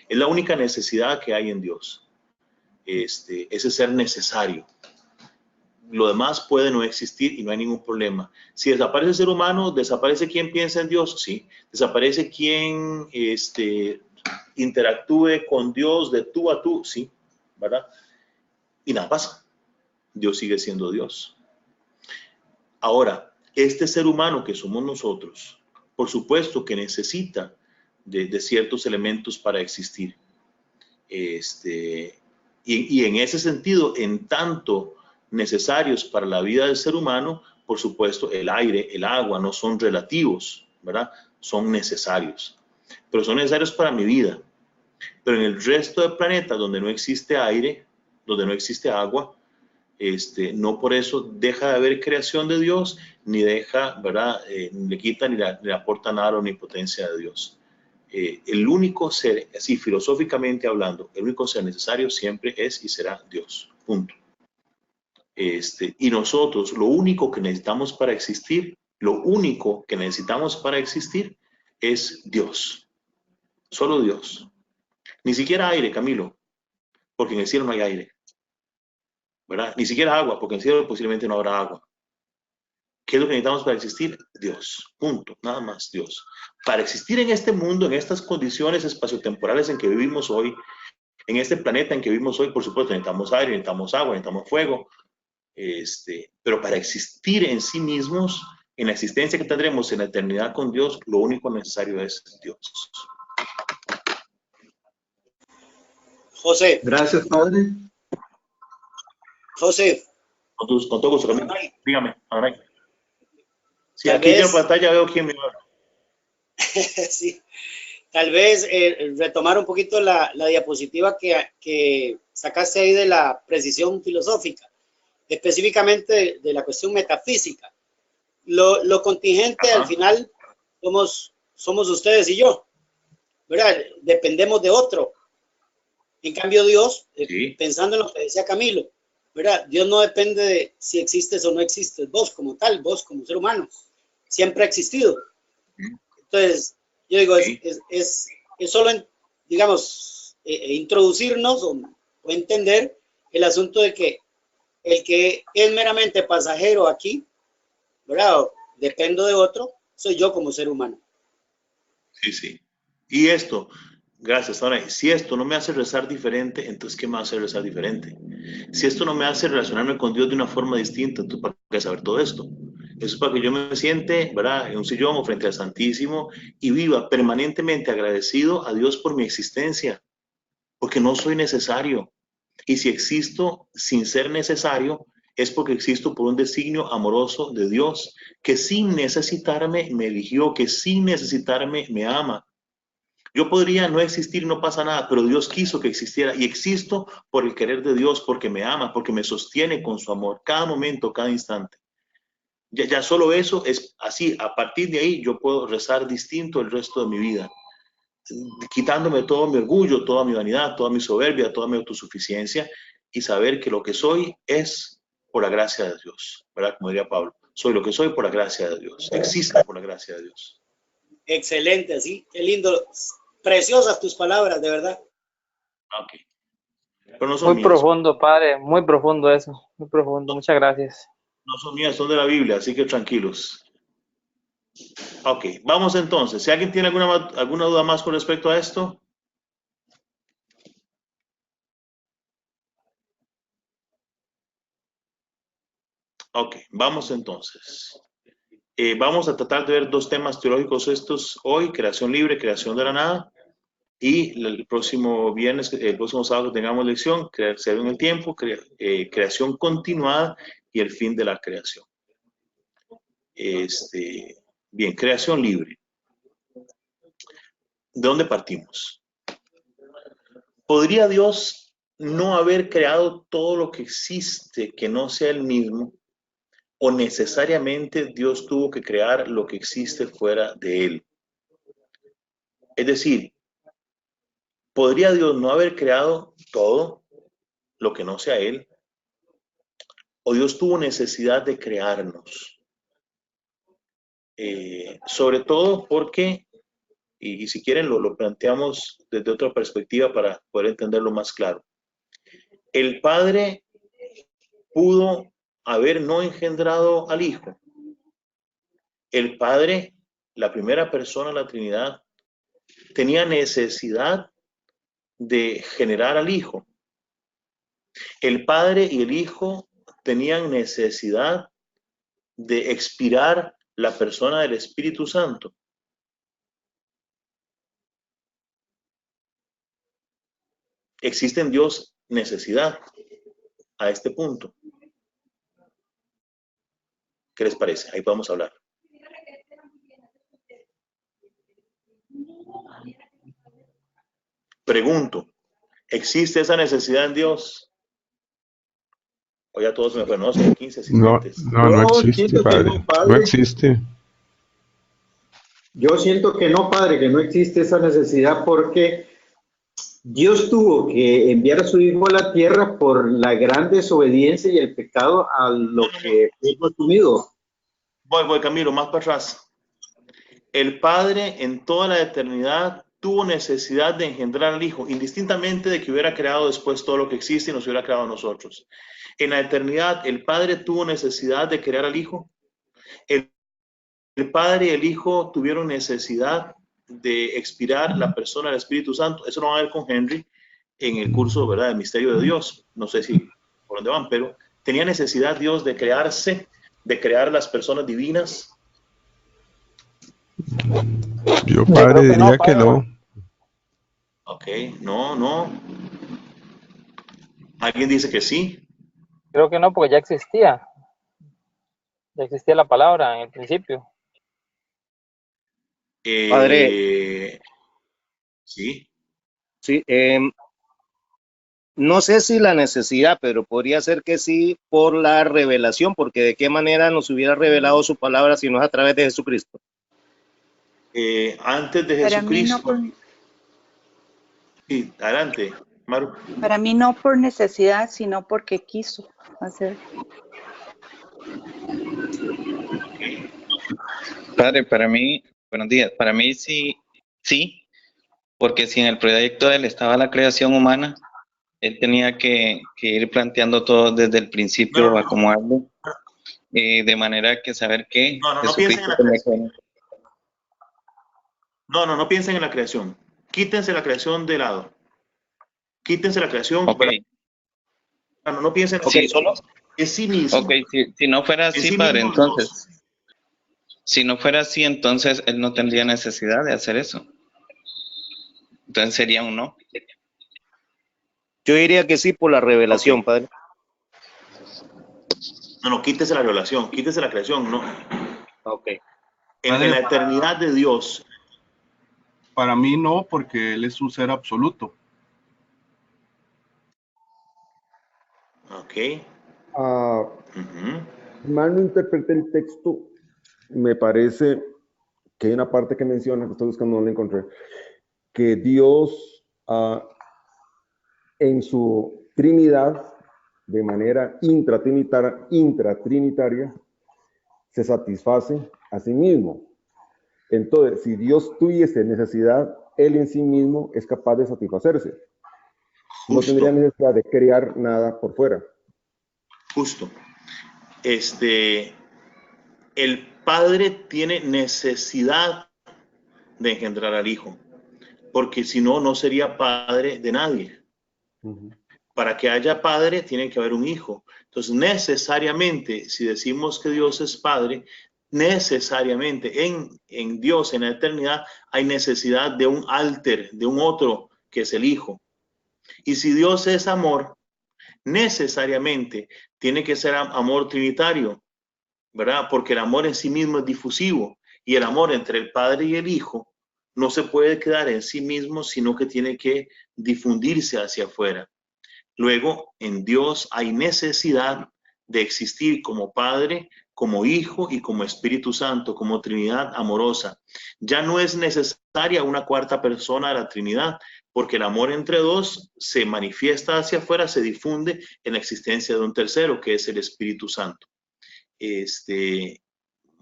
Es la única necesidad que hay en Dios, ese ser necesario. Lo demás puede no existir y no hay ningún problema. Si desaparece el ser humano, ¿desaparece quien piensa en Dios? Sí. ¿Desaparece quien interactúe con Dios de tú a tú? Sí, ¿verdad? Y nada pasa. Dios sigue siendo Dios. Ahora, este ser humano que somos nosotros, por supuesto que necesita de ciertos elementos para existir. Y en ese sentido, en tanto necesarios para la vida del ser humano, por supuesto, el aire, el agua no son relativos, ¿verdad? Son necesarios. Pero son necesarios para mi vida. Pero en el resto del planeta, donde no existe aire, donde no existe agua, no por eso deja de haber creación de Dios, ni deja, ¿verdad? Le quita ni le aporta nada a la omnipotencia de Dios. El único ser, así filosóficamente hablando, el único ser necesario siempre es y será Dios. Punto. Y nosotros, lo único que necesitamos para existir, es Dios. Solo Dios. Ni siquiera aire, Camilo, porque en el cielo no hay aire, ¿verdad? Ni siquiera agua, porque en el cielo posiblemente no habrá agua. ¿Qué es lo que necesitamos para existir? Dios. Punto. Nada más, Dios. Para existir en este mundo, en estas condiciones espaciotemporales en que vivimos hoy, en este planeta en que vivimos hoy, por supuesto, necesitamos aire, necesitamos agua, necesitamos fuego. Pero para existir en sí mismos, en la existencia que tendremos en la eternidad con Dios, lo único necesario es Dios. José. Gracias, padre. José. Con todo gusto, Camilo. Dígame, Adonai. Sí, Tal aquí vez, en la pantalla veo quién me habla. sí, tal vez retomar un poquito la diapositiva que sacaste ahí de la precisión filosófica, específicamente de la cuestión metafísica. Lo contingente al final somos ustedes y yo, ¿verdad? Dependemos de otro. En cambio Dios, pensando en lo que decía Camilo, ¿verdad? Dios no depende de si existes o no existes, vos como tal, vos como ser humano, siempre ha existido. Entonces, yo digo, es solo, digamos, introducirnos o entender el asunto de que el que es meramente pasajero aquí, ¿verdad? Dependo de otro, soy yo como ser humano. Sí, sí. Y esto, gracias, Ana. Si esto no me hace rezar diferente, entonces ¿qué me hace rezar diferente? Si esto no me hace relacionarme con Dios de una forma distinta, entonces ¿para qué saber todo esto? Eso es para que yo me siente, ¿verdad?, en un sillón o frente al Santísimo y viva permanentemente agradecido a Dios por mi existencia, porque no soy necesario. Y si existo sin ser necesario, es porque existo por un designio amoroso de Dios, que sin necesitarme me eligió, que sin necesitarme me ama. Yo podría no existir, no pasa nada, pero Dios quiso que existiera y existo por el querer de Dios, porque me ama, porque me sostiene con su amor, cada momento, cada instante. Ya solo eso es así. A partir de ahí yo puedo rezar distinto el resto de mi vida, quitándome todo mi orgullo, toda mi vanidad, toda mi soberbia, toda mi autosuficiencia, y saber que lo que soy es por la gracia de Dios, ¿verdad? Como diría Pablo, soy lo que soy por la gracia de Dios, existo por la gracia de Dios. Excelente, así, qué lindo, preciosas tus palabras, de verdad. Ok. Pero no son Muy mías. profundo, padre, muy profundo eso, muy profundo, muchas gracias. No son mías, son de la Biblia, así que tranquilos. Ok, vamos entonces. Si alguien tiene alguna duda más con respecto a esto. Ok, vamos entonces. Vamos a tratar de ver dos temas teológicos estos hoy, creación libre, creación de la nada. Y el próximo viernes, el próximo sábado que tengamos lección, creación en el tiempo, creación continuada y el fin de la creación. Bien, creación libre. ¿De dónde partimos? ¿Podría Dios no haber creado todo lo que existe que no sea el mismo? ¿O necesariamente Dios tuvo que crear lo que existe fuera de él? Es decir, ¿podría Dios no haber creado todo lo que no sea él? ¿O Dios tuvo necesidad de crearnos? Sobre todo porque, y si quieren lo planteamos desde otra perspectiva para poder entenderlo más claro. El Padre pudo haber no engendrado al Hijo. El Padre, la primera persona de la Trinidad, tenía necesidad de generar al Hijo. El Padre y el Hijo tenían necesidad de expirar la persona del Espíritu Santo. ¿Existe en Dios necesidad a este punto? ¿Qué les parece? Ahí podemos hablar. Pregunto, ¿existe esa necesidad en Dios? O ya todos me conocen, 15 asistentes. No existe, siento que padre. no, padre. No existe. Yo siento que no, Padre, que no existe esa necesidad porque Dios tuvo que enviar a su Hijo a la tierra por la gran desobediencia y el pecado a lo que fue consumido. Voy, Camilo, más para atrás. El Padre en toda la eternidad tuvo necesidad de engendrar al Hijo, indistintamente de que hubiera creado después todo lo que existe y nos hubiera creado a nosotros. En la eternidad, el Padre tuvo necesidad de crear al Hijo. El Padre y el Hijo tuvieron necesidad de expirar la persona del Espíritu Santo. Eso lo van a ver con Henry en el curso, ¿verdad?, del misterio de Dios. No sé si por dónde van, pero tenía necesidad Dios de crearse, de crear las personas divinas. Yo, padre, diría que no. Ok, no. ¿Alguien dice que sí? Creo que no, porque ya existía. Ya existía la palabra en el principio. Padre. Sí. Sí, no sé si la necesidad, pero podría ser que sí por la revelación, porque de qué manera nos hubiera revelado su palabra si no es a través de Jesucristo. Antes de Jesucristo. Sí, adelante, Maru. Para mí no por necesidad, sino porque quiso hacer. Padre, para mí, buenos días, para mí sí, porque si en el proyecto de él estaba la creación humana, él tenía que ir planteando todo desde el principio, acomodarlo, de manera que saber que no piensen en la creación. No piensen en la creación. Quítense la creación de lado. Quítense la creación. Okay. No piensen okay, solo en sí mismo. Ok, si no fuera así, sí padre, entonces, si no fuera así, entonces él no tendría necesidad de hacer eso. Entonces sería un no. Yo diría que sí por la revelación, padre. No, quítese la revelación, quítese la creación, no. Ok. En la eternidad de Dios. Para mí no, porque él es un ser absoluto. Ok. Mal no interpreté el texto. Me parece que hay una parte que menciona, que estoy buscando, no la encontré, que Dios en su Trinidad, de manera intratrinitaria, se satisface a sí mismo. Entonces, si Dios tuviese necesidad, Él en sí mismo es capaz de satisfacerse. Justo. No tendría necesidad de crear nada por fuera. Justo. El Padre tiene necesidad de engendrar al Hijo, porque si no, no sería padre de nadie. Para que haya padre, tiene que haber un hijo. Entonces, necesariamente, si decimos que Dios es padre, necesariamente en Dios, en la eternidad, hay necesidad de un alter, de un otro, que es el Hijo. Y si Dios es amor, necesariamente tiene que ser amor trinitario, ¿verdad? Porque el amor en sí mismo es difusivo, y el amor entre el Padre y el Hijo no se puede quedar en sí mismo, sino que tiene que difundirse hacia afuera. Luego, en Dios hay necesidad de existir como Padre, como Hijo y como Espíritu Santo, como Trinidad amorosa. Ya no es necesaria una cuarta persona de la Trinidad, porque el amor entre dos se manifiesta hacia afuera, se difunde en la existencia de un tercero, que es el Espíritu Santo.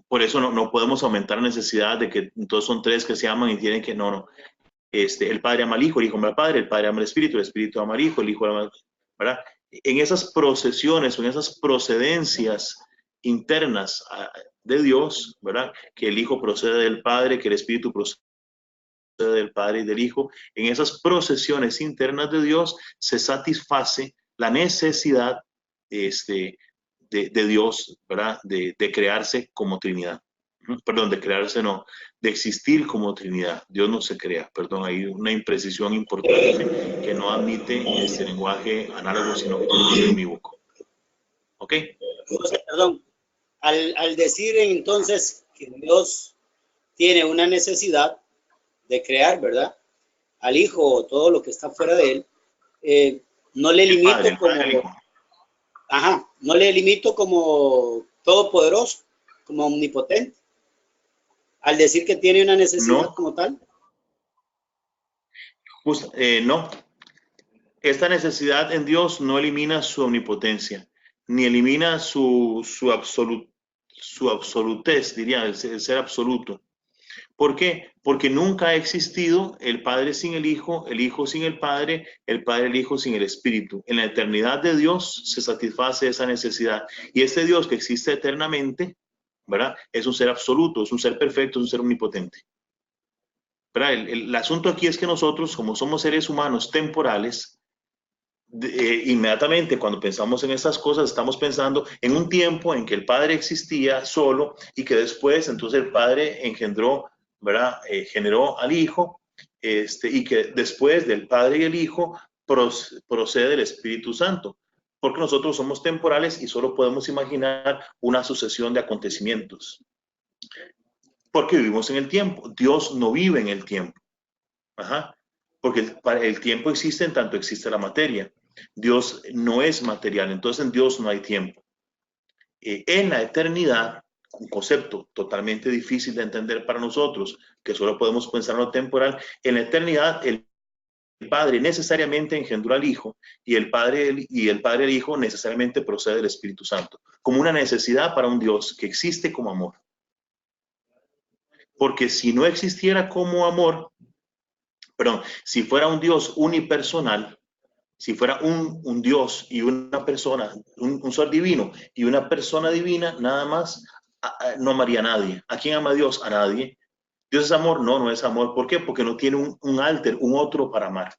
Por eso no podemos aumentar la necesidad de que entonces son tres que se aman y tienen que, no. El Padre ama al Hijo, el Hijo ama al Padre, el Padre ama al Espíritu, el Espíritu ama al Hijo, el Hijo ama al... ¿verdad? En esas procesiones, en esas procedencias internas de Dios, ¿verdad? Que el Hijo procede del Padre, que el Espíritu procede del Padre y del Hijo, en esas procesiones internas de Dios se satisface la necesidad de Dios, ¿verdad? De crearse como Trinidad. Perdón, de crearse no, de existir como Trinidad. Dios no se crea, perdón, hay una imprecisión importante que no admite este lenguaje análogo, sino que es unívoco. ¿Ok? Perdón, al decir entonces que Dios tiene una necesidad de crear, ¿verdad? Al Hijo o todo lo que está fuera de él, no le limito no le limito como todopoderoso, como omnipotente. Al decir que tiene una necesidad como tal. No. Esta necesidad en Dios no elimina su omnipotencia, ni elimina su absolutez, diría, el ser absoluto. ¿Por qué? Porque nunca ha existido el Padre sin el Hijo sin el Padre el Hijo sin el Espíritu. En la eternidad de Dios se satisface esa necesidad. Y este Dios que existe eternamente, ¿verdad? Es un ser absoluto, es un ser perfecto, es un ser omnipotente. ¿Verdad? El asunto aquí es que nosotros, como somos seres humanos temporales, inmediatamente cuando pensamos en estas cosas estamos pensando en un tiempo en que el Padre existía solo y que después entonces el Padre engendró, ¿verdad? Generó al Hijo, y que después del Padre y el Hijo procede el Espíritu Santo, porque nosotros somos temporales y solo podemos imaginar una sucesión de acontecimientos, porque vivimos en el tiempo. Dios no vive en el tiempo, porque el tiempo existe en tanto existe la materia. Dios no es material, entonces en Dios no hay tiempo. En la eternidad, un concepto totalmente difícil de entender para nosotros, que solo podemos pensar en lo temporal, en la eternidad el Padre necesariamente engendró al Hijo y el Padre y el Hijo necesariamente procede del Espíritu Santo, como una necesidad para un Dios que existe como amor. Porque si no existiera como amor, si fuera un Dios unipersonal, si fuera un Dios y una persona, un ser divino y una persona divina, nada más, no amaría a nadie. ¿A quién ama Dios? A nadie. ¿Dios es amor? No, no es amor. ¿Por qué? Porque no tiene un alter, un otro para amar.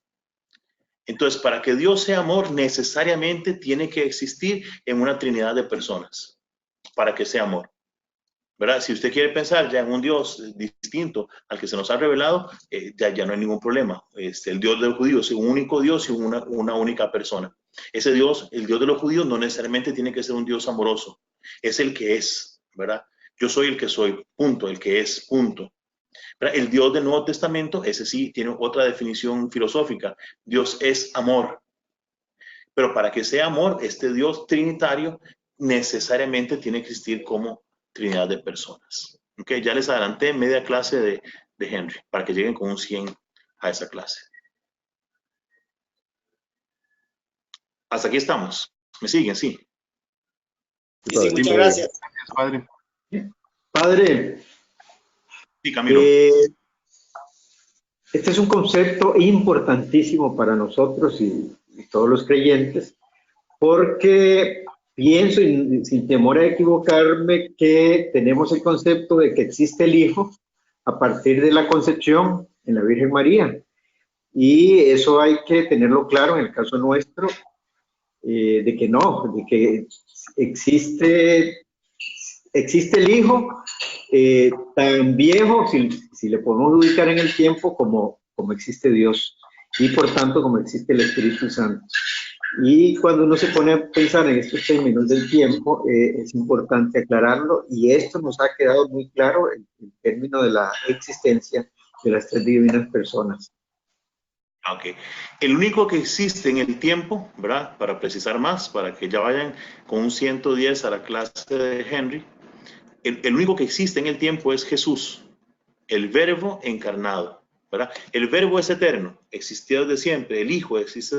Entonces, para que Dios sea amor, necesariamente tiene que existir en una trinidad de personas, para que sea amor. ¿Verdad? Si usted quiere pensar ya en un Dios distinto al que se nos ha revelado, ya no hay ningún problema. El Dios de los judíos es un único Dios y una única persona. Ese Dios, el Dios de los judíos, no necesariamente tiene que ser un Dios amoroso. Es el que es, ¿verdad? Yo soy el que soy, punto, el que es, punto. ¿Verdad? El Dios del Nuevo Testamento, ese sí tiene otra definición filosófica. Dios es amor. Pero para que sea amor, este Dios trinitario necesariamente tiene que existir como trinidad de personas. Okay, ya les adelanté media clase de Henry para que lleguen con un 100 a esa clase. Hasta aquí estamos. ¿Me siguen? Sí. Sí, muchas gracias. Padre. Padre. Sí, Camilo. Este es un concepto importantísimo para nosotros y todos los creyentes, porque pienso, y sin temor a equivocarme, que tenemos el concepto de que existe el Hijo a partir de la concepción en la Virgen María. Y eso hay que tenerlo claro en el caso nuestro, de que no, de que existe existe el Hijo tan viejo, si le podemos ubicar en el tiempo, como existe Dios, y por tanto como existe el Espíritu Santo. Y cuando uno se pone a pensar en estos términos del tiempo, es importante aclararlo, y esto nos ha quedado muy claro en el término de la existencia de las tres divinas personas. Ok. El único que existe en el tiempo, ¿verdad? Para precisar más, para que ya vayan con un 110 a la clase de Henry, el único que existe en el tiempo es Jesús, el Verbo encarnado, ¿verdad? El Verbo es eterno, existía desde siempre, el Hijo existe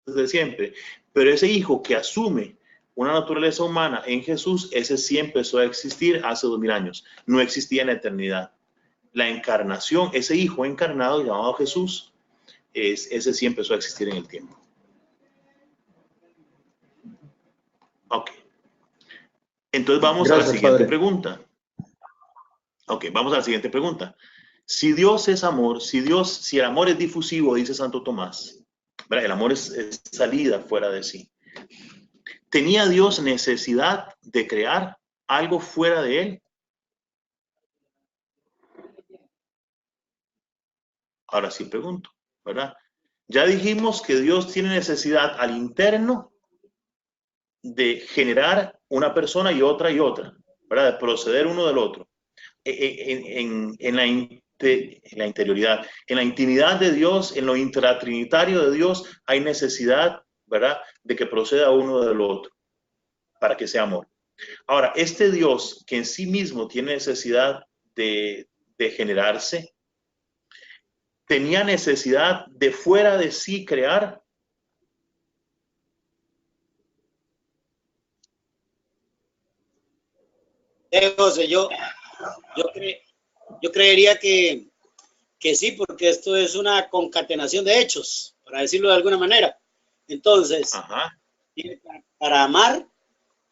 desde siempre, pero ese Hijo que asume una naturaleza humana en Jesús, ese sí empezó a existir hace 2000 años, no existía en la eternidad. La encarnación, ese Hijo encarnado llamado Jesús, ese sí empezó a existir en el tiempo. Ok. Entonces vamos a la siguiente pregunta. Ok, vamos a la siguiente pregunta. Si Dios es amor, si el amor es difusivo, dice Santo Tomás, ¿verdad? El amor es salida fuera de sí. ¿Tenía Dios necesidad de crear algo fuera de él? Ahora sí pregunto, ¿verdad? Ya dijimos que Dios tiene necesidad al interno de generar una persona y otra, ¿verdad? De proceder uno del otro. En la interioridad, en la intimidad de Dios, en lo intratrinitario de Dios, hay necesidad, ¿verdad?, de que proceda uno del otro para que sea amor. Ahora, este Dios que en sí mismo tiene necesidad de generarse, tenía necesidad de fuera de sí crear. José, yo creería que sí, porque esto es una concatenación de hechos, para decirlo de alguna manera. Entonces, para amar,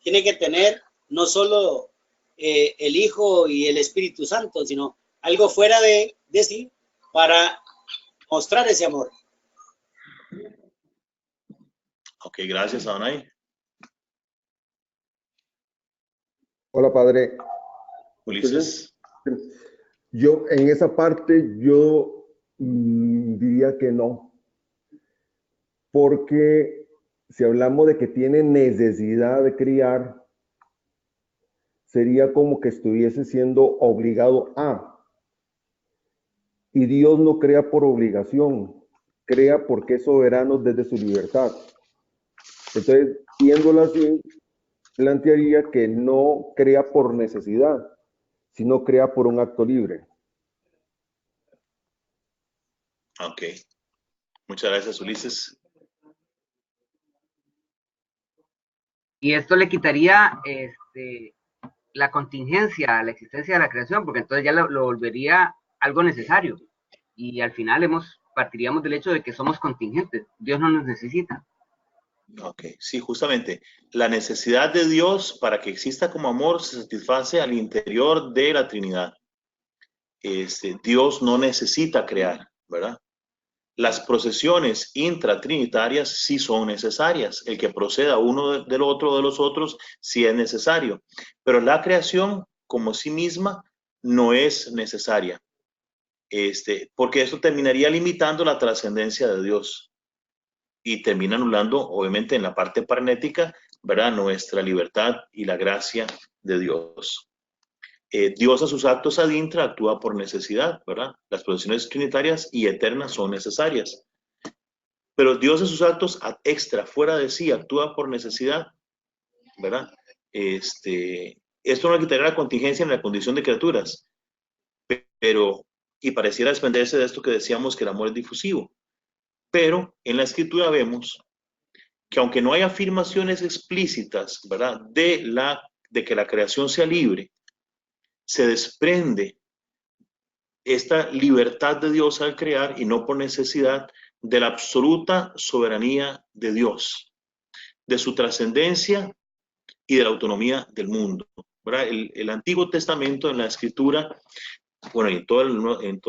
tiene que tener no solo el Hijo y el Espíritu Santo, sino algo fuera de sí para mostrar ese amor. Ok, gracias, Adonai. Hola, padre. Ulises. Yo, en esa parte, yo diría que no. Porque si hablamos de que tiene necesidad de criar, sería como que estuviese siendo obligado a. Y Dios no crea por obligación, crea porque es soberano desde su libertad. Entonces, viéndolo así, plantearía que no crea por necesidad, sino crea por un acto libre. Ok. Muchas gracias, Ulises. Y esto le quitaría la contingencia a la existencia de la creación, porque entonces ya lo volvería algo necesario. Y al final partiríamos del hecho de que somos contingentes. Dios no nos necesita. Ok, sí, justamente. La necesidad de Dios para que exista como amor se satisface al interior de la Trinidad. Dios no necesita crear, ¿verdad? Las procesiones intratrinitarias sí son necesarias. El que proceda uno del otro de los otros sí es necesario. Pero la creación como sí misma no es necesaria. Porque eso terminaría limitando la trascendencia de Dios y termina anulando, obviamente, en la parte paranética, ¿verdad?, nuestra libertad y la gracia de Dios. Dios a sus actos ad intra actúa por necesidad, ¿verdad? Las procesiones trinitarias y eternas son necesarias. Pero Dios a sus actos ad extra, fuera de sí, actúa por necesidad, ¿verdad? Esto no quitaría la contingencia en la condición de criaturas, pero, y pareciera desprenderse de esto que decíamos que el amor es difusivo. Pero en la Escritura vemos que aunque no hay afirmaciones explícitas, ¿verdad?, de que la creación sea libre, se desprende esta libertad de Dios al crear y no por necesidad de la absoluta soberanía de Dios, de su trascendencia y de la autonomía del mundo, ¿verdad? El Antiguo Testamento en la Escritura, bueno, en todo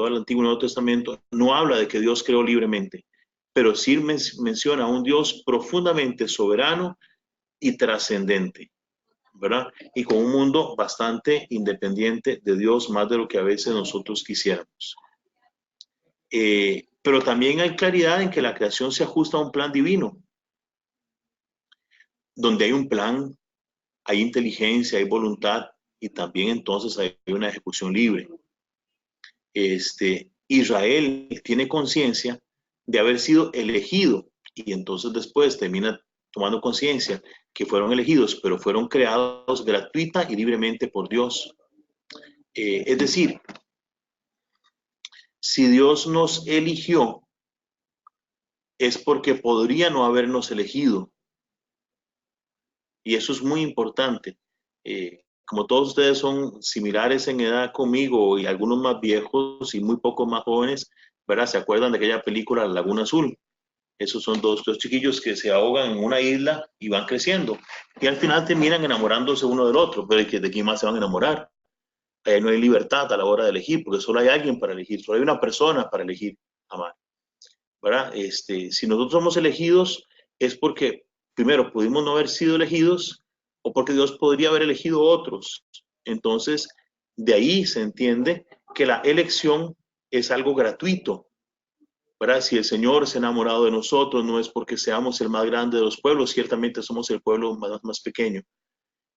el Antiguo y Nuevo Testamento, no habla de que Dios creó libremente, pero sí menciona a un Dios profundamente soberano y trascendente. ¿verdad? Y con un mundo bastante independiente de Dios, más de lo que a veces nosotros quisiéramos. Pero también hay claridad en que la creación se ajusta a un plan divino. Donde hay un plan, hay inteligencia, hay voluntad y también entonces hay una ejecución libre. Israel tiene conciencia de haber sido elegido y entonces después termina tomando conciencia que fueron elegidos, pero fueron creados gratuita y libremente por Dios. Es decir, si Dios nos eligió, es porque podría no habernos elegido. Y eso es muy importante. Como todos ustedes son similares en edad conmigo y algunos más viejos y muy pocos más jóvenes, ¿verdad? ¿Se acuerdan de aquella película La Laguna Azul? Esos son dos chiquillos que se ahogan en una isla y van creciendo. Y al final terminan enamorándose uno del otro. Pero ¿de quién más se van a enamorar? Ahí no hay libertad a la hora de elegir, porque solo hay alguien para elegir, solo hay una persona para elegir amar. ¿Verdad? Si nosotros somos elegidos es porque, primero, pudimos no haber sido elegidos o porque Dios podría haber elegido otros. Entonces, de ahí se entiende que la elección es algo gratuito. ¿Verdad? Si el Señor se ha enamorado de nosotros, no es porque seamos el más grande de los pueblos, ciertamente somos el pueblo más pequeño.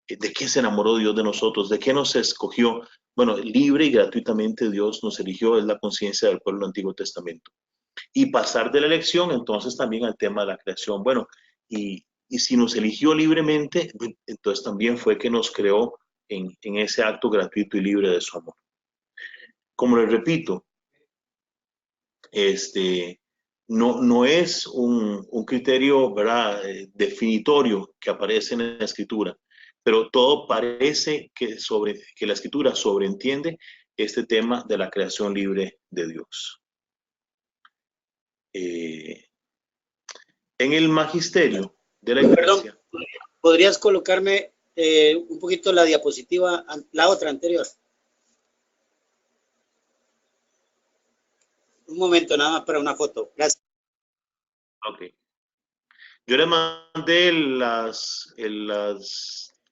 ¿De qué se enamoró Dios de nosotros? ¿De qué nos escogió? Bueno, libre y gratuitamente Dios nos eligió, es la conciencia del pueblo del Antiguo Testamento. Y pasar de la elección entonces también al tema de la creación. Bueno, y si nos eligió libremente, entonces también fue que nos creó en ese acto gratuito y libre de su amor. Como les repito, no es un criterio, ¿verdad?, definitorio que aparece en la Escritura, pero todo parece que la Escritura sobreentiende este tema de la creación libre de Dios. En el magisterio de la Iglesia. Perdón, ¿podrías colocarme un poquito la diapositiva, la otra anterior? Un momento, nada más para una foto. Gracias. Ok. Yo le mandé las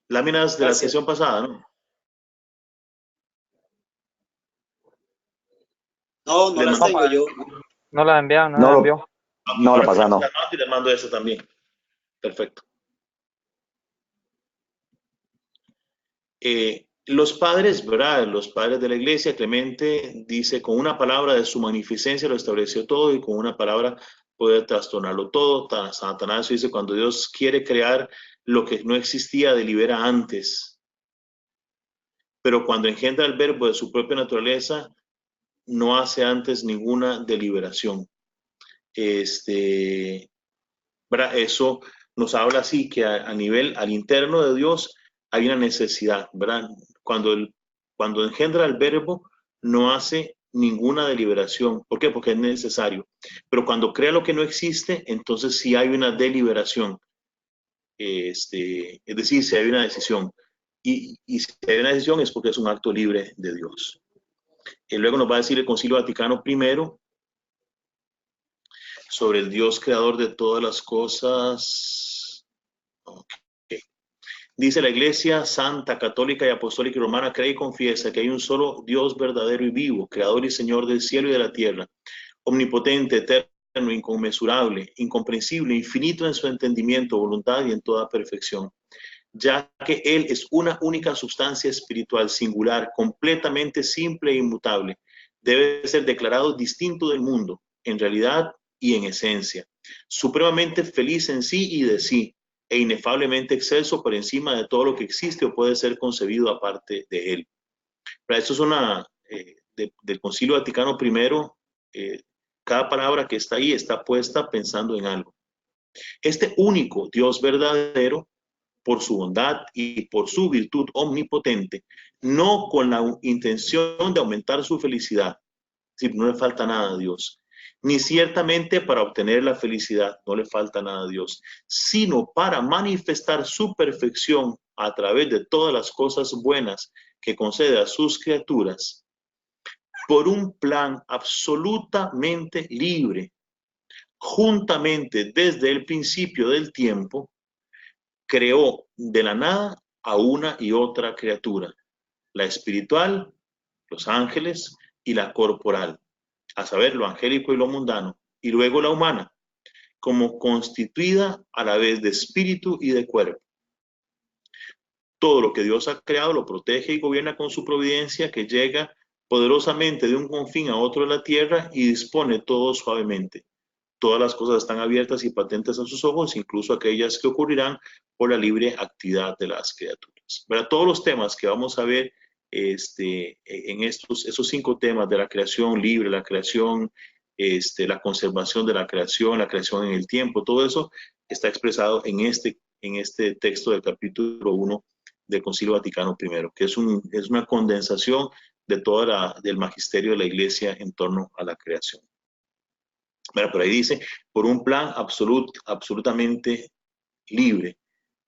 láminas de la sesión pasada, ¿no? No, no las tengo yo. No la enviaron, no la envió. No, la pasada no. Y le mando eso también. Perfecto. Los padres, ¿verdad? Los padres de la iglesia, Clemente dice, con una palabra de su magnificencia lo estableció todo y con una palabra puede trastornarlo todo. San Atanasio dice, cuando Dios quiere crear lo que no existía, delibera antes. Pero cuando engendra el verbo de su propia naturaleza, no hace antes ninguna deliberación. ¿Verdad? Eso nos habla así que a nivel, al interno de Dios, hay una necesidad, ¿verdad? Cuando engendra el verbo, no hace ninguna deliberación. ¿Por qué? Porque es necesario. Pero cuando crea lo que no existe, entonces sí hay una deliberación. Es decir, si hay una decisión. Y si hay una decisión es porque es un acto libre de Dios. Y luego nos va a decir el Concilio Vaticano I sobre el Dios creador de todas las cosas. Okay. Dice la Iglesia Santa, Católica y Apostólica y Romana cree y confiesa que hay un solo Dios verdadero y vivo, creador y Señor del cielo y de la tierra, omnipotente, eterno, inconmensurable, incomprensible, infinito en su entendimiento, voluntad y en toda perfección, ya que Él es una única sustancia espiritual singular, completamente simple e inmutable. Debe ser declarado distinto del mundo, en realidad y en esencia, supremamente feliz en sí y de sí, e inefablemente excelso por encima de todo lo que existe o puede ser concebido aparte de él. Pero esto es una del Concilio Vaticano I. Cada palabra que está ahí está puesta pensando en algo. Este único Dios verdadero, por su bondad y por su virtud omnipotente, no con la intención de aumentar su felicidad, si no le falta nada a Dios, ni ciertamente para obtener la felicidad, no le falta nada a Dios, sino para manifestar su perfección a través de todas las cosas buenas que concede a sus criaturas, por un plan absolutamente libre, juntamente desde el principio del tiempo, creó de la nada a una y otra criatura, la espiritual, los ángeles, y la corporal, a saber, lo angélico y lo mundano, y luego la humana, como constituida a la vez de espíritu y de cuerpo. Todo lo que Dios ha creado lo protege y gobierna con su providencia, que llega poderosamente de un confín a otro de la tierra y dispone todo suavemente. Todas las cosas están abiertas y patentes a sus ojos, incluso aquellas que ocurrirán por la libre actividad de las criaturas. ¿Verdad? Todos los temas que vamos a ver en esos 5 temas de la creación libre, la creación, la conservación de la creación en el tiempo, todo eso está expresado en este texto del capítulo 1 del Concilio Vaticano I, que es una condensación de del magisterio de la Iglesia en torno a la creación. Bueno, por ahí dice, por un plan absolutamente libre.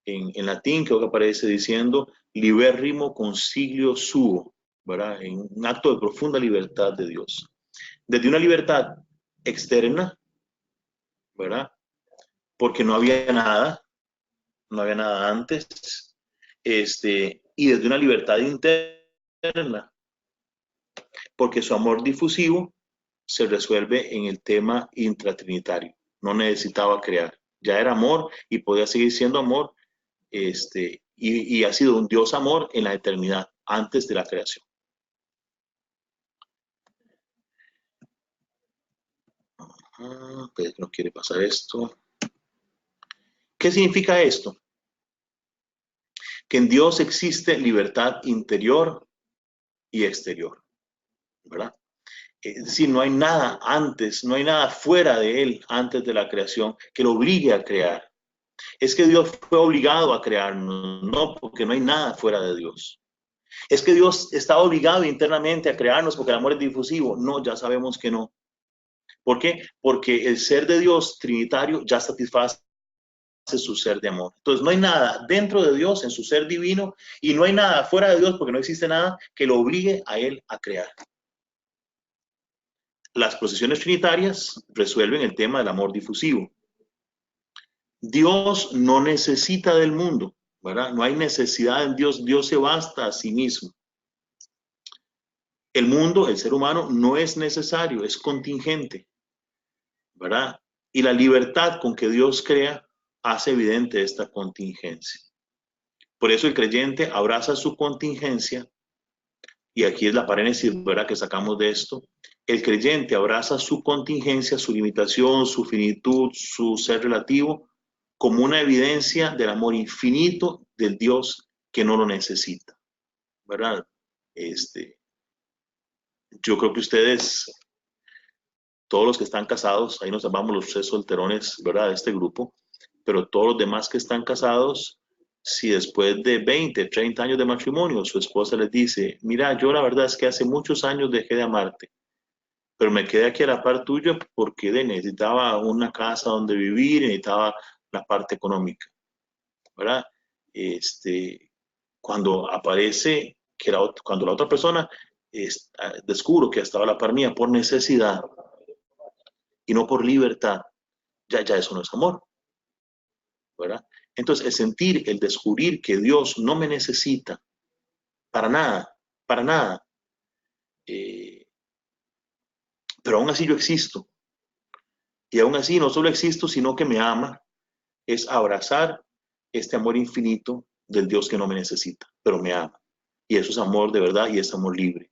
En latín, creo que aparece diciendo, liberrimo consiglio suo, ¿verdad? En un acto de profunda libertad de Dios. Desde una libertad externa, ¿verdad? Porque no había nada antes, y desde una libertad interna, porque su amor difusivo se resuelve en el tema intratrinitario. No necesitaba crear, ya era amor y podía seguir siendo amor, y ha sido un Dios amor en la eternidad, antes de la creación. No quiere pasar esto. ¿Qué significa esto? Que en Dios existe libertad interior y exterior, ¿verdad? Es decir, no hay nada antes, no hay nada fuera de Él antes de la creación que lo obligue a crear. Es que Dios fue obligado a crearnos, no, porque no hay nada fuera de Dios. Es que Dios está obligado internamente a crearnos porque el amor es difusivo. No, ya sabemos que no. ¿Por qué? Porque el ser de Dios trinitario ya satisface su ser de amor. Entonces no hay nada dentro de Dios en su ser divino y no hay nada fuera de Dios porque no existe nada que lo obligue a Él a crear. Las procesiones trinitarias resuelven el tema del amor difusivo. Dios no necesita del mundo, ¿verdad? No hay necesidad en Dios. Dios se basta a sí mismo. El mundo, el ser humano, no es necesario, es contingente, ¿verdad? Y la libertad con que Dios crea hace evidente esta contingencia. Por eso el creyente abraza su contingencia, y aquí es la paréntesis, ¿verdad?, que sacamos de esto. El creyente abraza su contingencia, su limitación, su finitud, su ser relativo, como una evidencia del amor infinito del Dios que no lo necesita, ¿verdad? Yo creo que ustedes, todos los que están casados, ahí nos llamamos los 3 solterones, ¿verdad?, de este grupo, pero todos los demás que están casados, si después de 20, 30 años de matrimonio, su esposa les dice, mira, yo la verdad es que hace muchos años dejé de amarte, pero me quedé aquí a la par tuya porque necesitaba una casa donde vivir, necesitaba la parte económica, ¿verdad? Cuando aparece, cuando la otra persona descubro que estaba a la par mía por necesidad y no por libertad, ya eso no es amor, ¿verdad? Entonces, el sentir, el descubrir que Dios no me necesita para nada, pero aún así yo existo. Y aún así no solo existo, sino que me ama, es abrazar este amor infinito del Dios que no me necesita, pero me ama. Y eso es amor de verdad y es amor libre,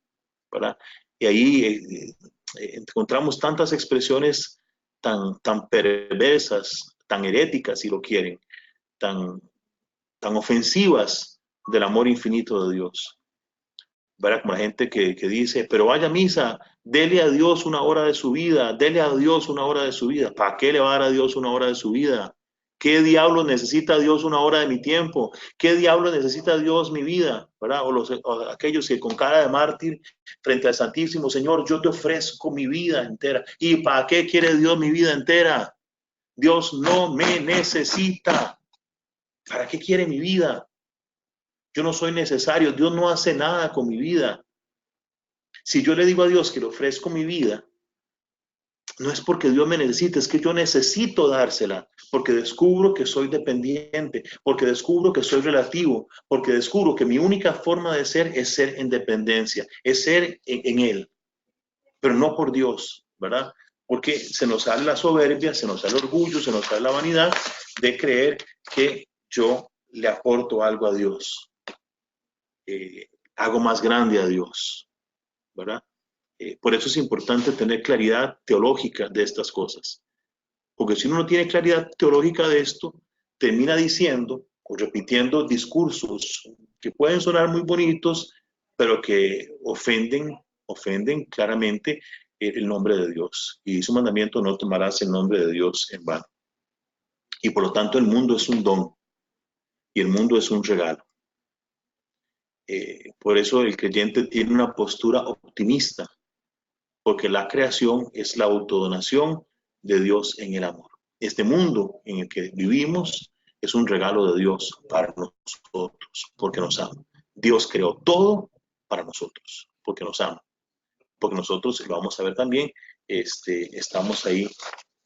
¿verdad? Y ahí encontramos tantas expresiones tan perversas, tan heréticas, si lo quieren, tan ofensivas del amor infinito de Dios, ¿verdad? Como la gente que dice, pero vaya a misa, dele a Dios una hora de su vida, dele a Dios una hora de su vida. ¿Para qué le va a dar a Dios una hora de su vida? ¿Qué diablo necesita Dios una hora de mi tiempo? ¿Qué diablo necesita Dios mi vida? ¿Verdad? O aquellos que con cara de mártir frente al Santísimo, Señor, yo te ofrezco mi vida entera. ¿Y para qué quiere Dios mi vida entera? Dios no me necesita. ¿Para qué quiere mi vida? Yo no soy necesario. Dios no hace nada con mi vida. Si yo le digo a Dios que le ofrezco mi vida, no es porque Dios me necesite, es que yo necesito dársela, porque descubro que soy dependiente, porque descubro que soy relativo, porque descubro que mi única forma de ser es ser en dependencia, es ser en Él, pero no por Dios, ¿verdad? Porque se nos sale la soberbia, se nos sale el orgullo, se nos sale la vanidad de creer que yo le aporto algo a Dios, hago más grande a Dios, ¿verdad? Por eso es importante tener claridad teológica de estas cosas. Porque si uno no tiene claridad teológica de esto, termina diciendo o repitiendo discursos que pueden sonar muy bonitos, pero que ofenden claramente el nombre de Dios. Y su mandamiento: no tomarás el nombre de Dios en vano. Y por lo tanto el mundo es un don y el mundo es un regalo. Por eso el creyente tiene una postura optimista, porque la creación es la autodonación de Dios en el amor. Este mundo en el que vivimos es un regalo de Dios para nosotros, porque nos ama. Dios creó todo para nosotros, porque nos ama. Porque nosotros, lo vamos a ver también, estamos ahí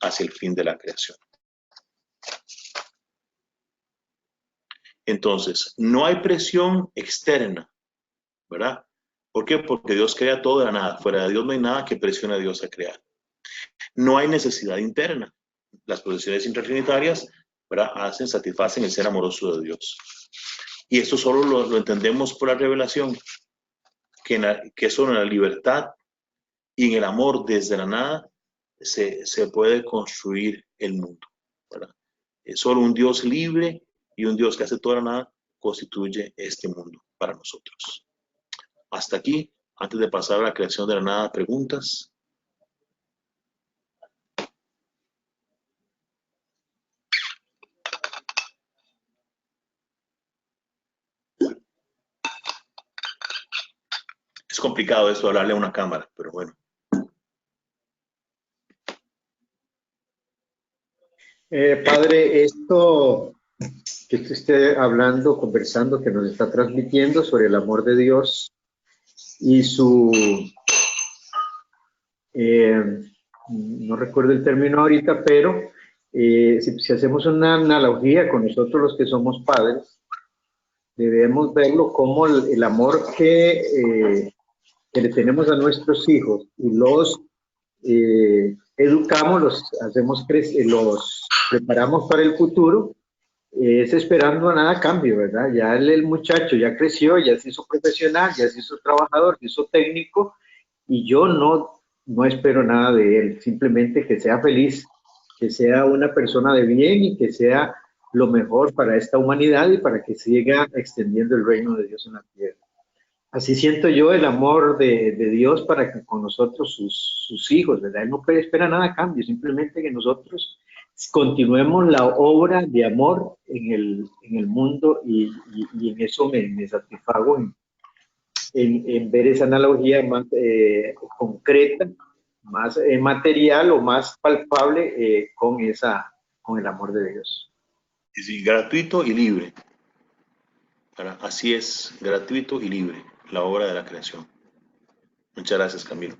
hacia el fin de la creación. Entonces, no hay presión externa, ¿verdad? ¿Por qué? Porque Dios crea todo de la nada. Fuera de Dios no hay nada que presione a Dios a crear. No hay necesidad interna. Las posiciones intratrinitarias, ¿verdad?, satisfacen el ser amoroso de Dios. Y esto solo lo entendemos por la revelación, que solo en la libertad y en el amor desde la nada se puede construir el mundo, ¿verdad? Solo un Dios libre y un Dios que hace toda la nada constituye este mundo para nosotros. Hasta aquí, antes de pasar a la creación de la nada, ¿preguntas? Es complicado eso, hablarle a una cámara, pero bueno. Padre, esto que usted esté hablando, conversando, que nos está transmitiendo sobre el amor de Dios y su, no recuerdo el término ahorita, pero si hacemos una analogía con nosotros los que somos padres, debemos verlo como el amor que le tenemos a nuestros hijos y los educamos, los hacemos crecer, los preparamos para el futuro, es esperando a nada a cambio, ¿verdad? Ya el muchacho ya creció, ya se hizo profesional, ya se hizo trabajador, se hizo técnico, y yo no espero nada de él, simplemente que sea feliz, que sea una persona de bien y que sea lo mejor para esta humanidad y para que siga extendiendo el reino de Dios en la tierra. Así siento yo el amor de Dios para que con nosotros, sus hijos, ¿verdad? Él no espera nada a cambio, simplemente que nosotros continuemos la obra de amor en el mundo y en eso me satisfago en ver esa analogía más concreta, más material o más palpable con el amor de Dios. Sí, gratuito y libre. Así es, gratuito y libre, la obra de la creación. Muchas gracias, Camilo.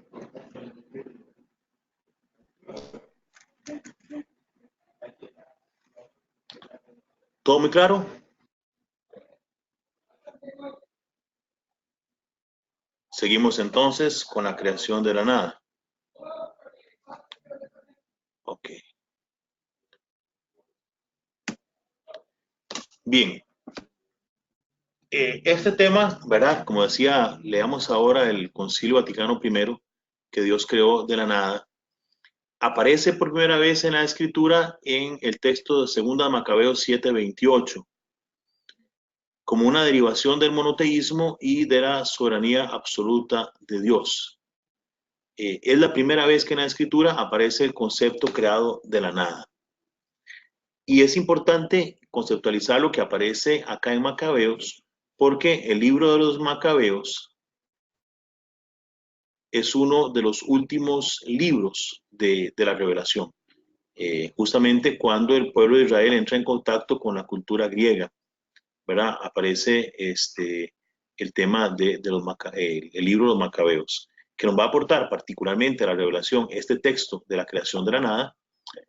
¿Todo muy claro? Seguimos entonces con la creación de la nada. Ok. Bien. Este tema, ¿verdad? Como decía, leamos ahora el Concilio Vaticano I, que Dios creó de la nada. Aparece por primera vez en la Escritura en el texto de 2 Macabeos 7:28, como una derivación del monoteísmo y de la soberanía absoluta de Dios. Es la primera vez que en la Escritura aparece el concepto creado de la nada. Y es importante conceptualizar lo que aparece acá en Macabeos, porque el libro de los Macabeos es uno de los últimos libros de la revelación, justamente cuando el pueblo de Israel entra en contacto con la cultura griega, ¿verdad? Aparece el tema el libro de los Macabeos. que nos va a aportar particularmente a la revelación este texto de la creación de la nada,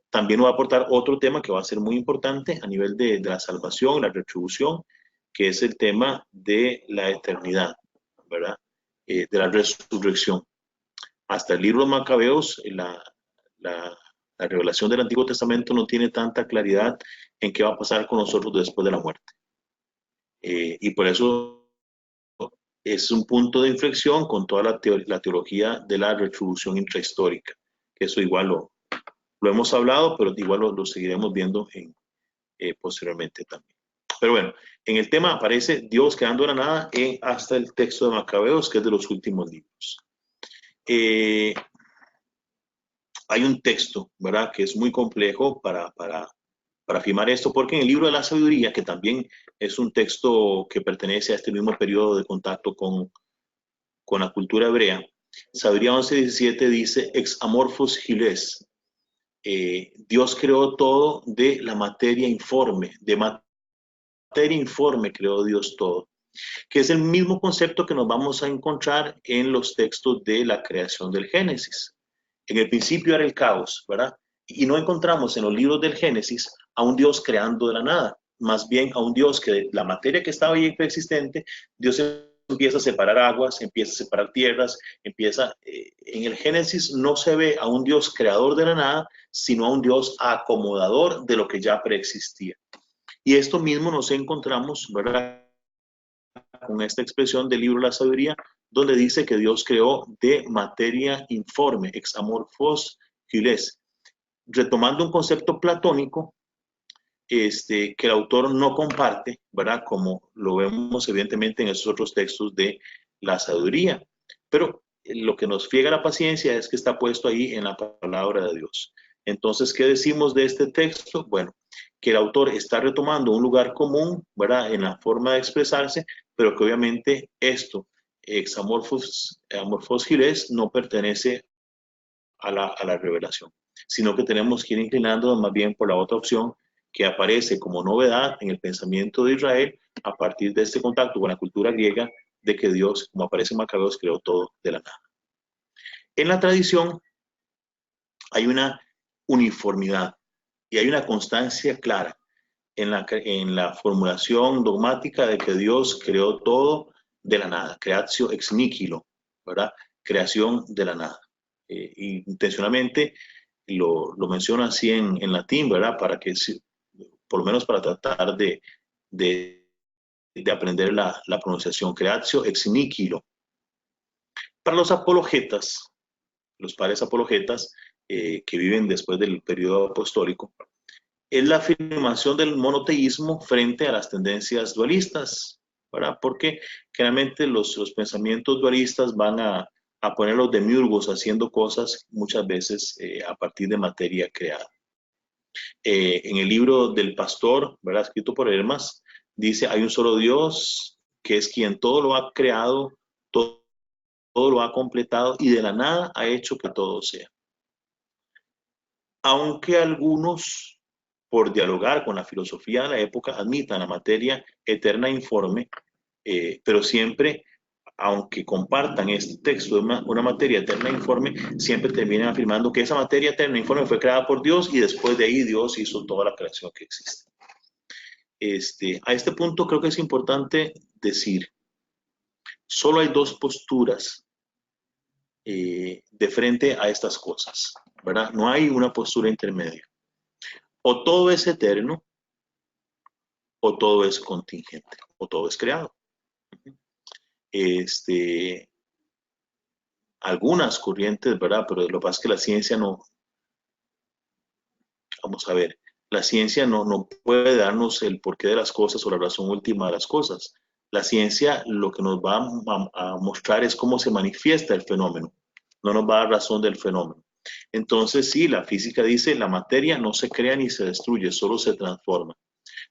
también nos va a aportar otro tema que va a ser muy importante a nivel de la salvación, la retribución, que es el tema de la eternidad, ¿verdad? De la resurrección. Hasta el libro de Macabeos, la revelación del Antiguo Testamento no tiene tanta claridad en qué va a pasar con nosotros después de la muerte. Y por eso es un punto de inflexión con toda la teología de la retribución intrahistórica. Eso igual lo hemos hablado, pero igual lo seguiremos viendo posteriormente también. Pero bueno, en el tema aparece Dios creando de la nada hasta el texto de Macabeos, que es de los últimos libros. Hay un texto, ¿verdad?, que es muy complejo para afirmar esto, porque en el libro de la sabiduría, que también es un texto que pertenece a este mismo periodo de contacto con la cultura hebrea, Sabiduría 11:17 dice, ex amorphos giles, Dios creó todo de la materia informe, de materia informe creó Dios todo, que es el mismo concepto que nos vamos a encontrar en los textos de la creación del Génesis. En el principio era el caos, ¿verdad? Y no encontramos en los libros del Génesis a un Dios creando de la nada, más bien a un Dios que de la materia que estaba ahí preexistente, Dios empieza a separar aguas, empieza a separar tierras, en el Génesis no se ve a un Dios creador de la nada, sino a un Dios acomodador de lo que ya preexistía. Y esto mismo nos encontramos, ¿verdad?, con esta expresión del libro de la sabiduría, donde dice que Dios creó de materia informe, ex amorphos giles, retomando un concepto platónico que el autor no comparte, ¿verdad?, como lo vemos evidentemente en esos otros textos de la sabiduría. Pero lo que nos friega la paciencia es que está puesto ahí en la palabra de Dios. Entonces, ¿qué decimos de este texto? Bueno, que el autor está retomando un lugar común, ¿verdad?, en la forma de expresarse, pero que obviamente esto, ex amorphos giles, no pertenece a la revelación, sino que tenemos que ir inclinando más bien por la otra opción que aparece como novedad en el pensamiento de Israel a partir de este contacto con la cultura griega, de que Dios, como aparece en Macabeos, creó todo de la nada. En la tradición hay una uniformidad y hay una constancia clara en la formulación dogmática de que Dios creó todo de la nada, creatio ex nihilo, ¿verdad? Creación de la nada. Intencionalmente lo menciona así en latín, ¿verdad? Para que, por lo menos para tratar de aprender la pronunciación, creatio ex nihilo. Para los apologetas, los padres apologetas que viven después del periodo apostólico, es la afirmación del monoteísmo frente a las tendencias dualistas, ¿verdad? Porque generalmente los pensamientos dualistas van a poner los demiurgos haciendo cosas muchas veces a partir de materia creada. En el libro del pastor, ¿verdad?, escrito por Hermas, dice, hay un solo Dios que es quien todo lo ha creado, todo lo ha completado y de la nada ha hecho que todo sea. Aunque algunos, por dialogar con la filosofía de la época, admitan la materia eterna informe, pero siempre, aunque compartan este texto de una materia eterna informe, siempre terminan afirmando que esa materia eterna informe fue creada por Dios y después de ahí Dios hizo toda la creación que existe. A este punto creo que es importante decir, solo hay dos posturas de frente a estas cosas, ¿verdad? No hay una postura intermedia. O todo es eterno, o todo es contingente, o todo es creado. Algunas corrientes, ¿verdad? Pero lo que pasa es que la ciencia no, vamos a ver, la ciencia no puede darnos el porqué de las cosas o la razón última de las cosas. La ciencia lo que nos va a mostrar es cómo se manifiesta el fenómeno, no nos va a dar razón del fenómeno. Entonces sí, la física dice la materia no se crea ni se destruye, solo se transforma.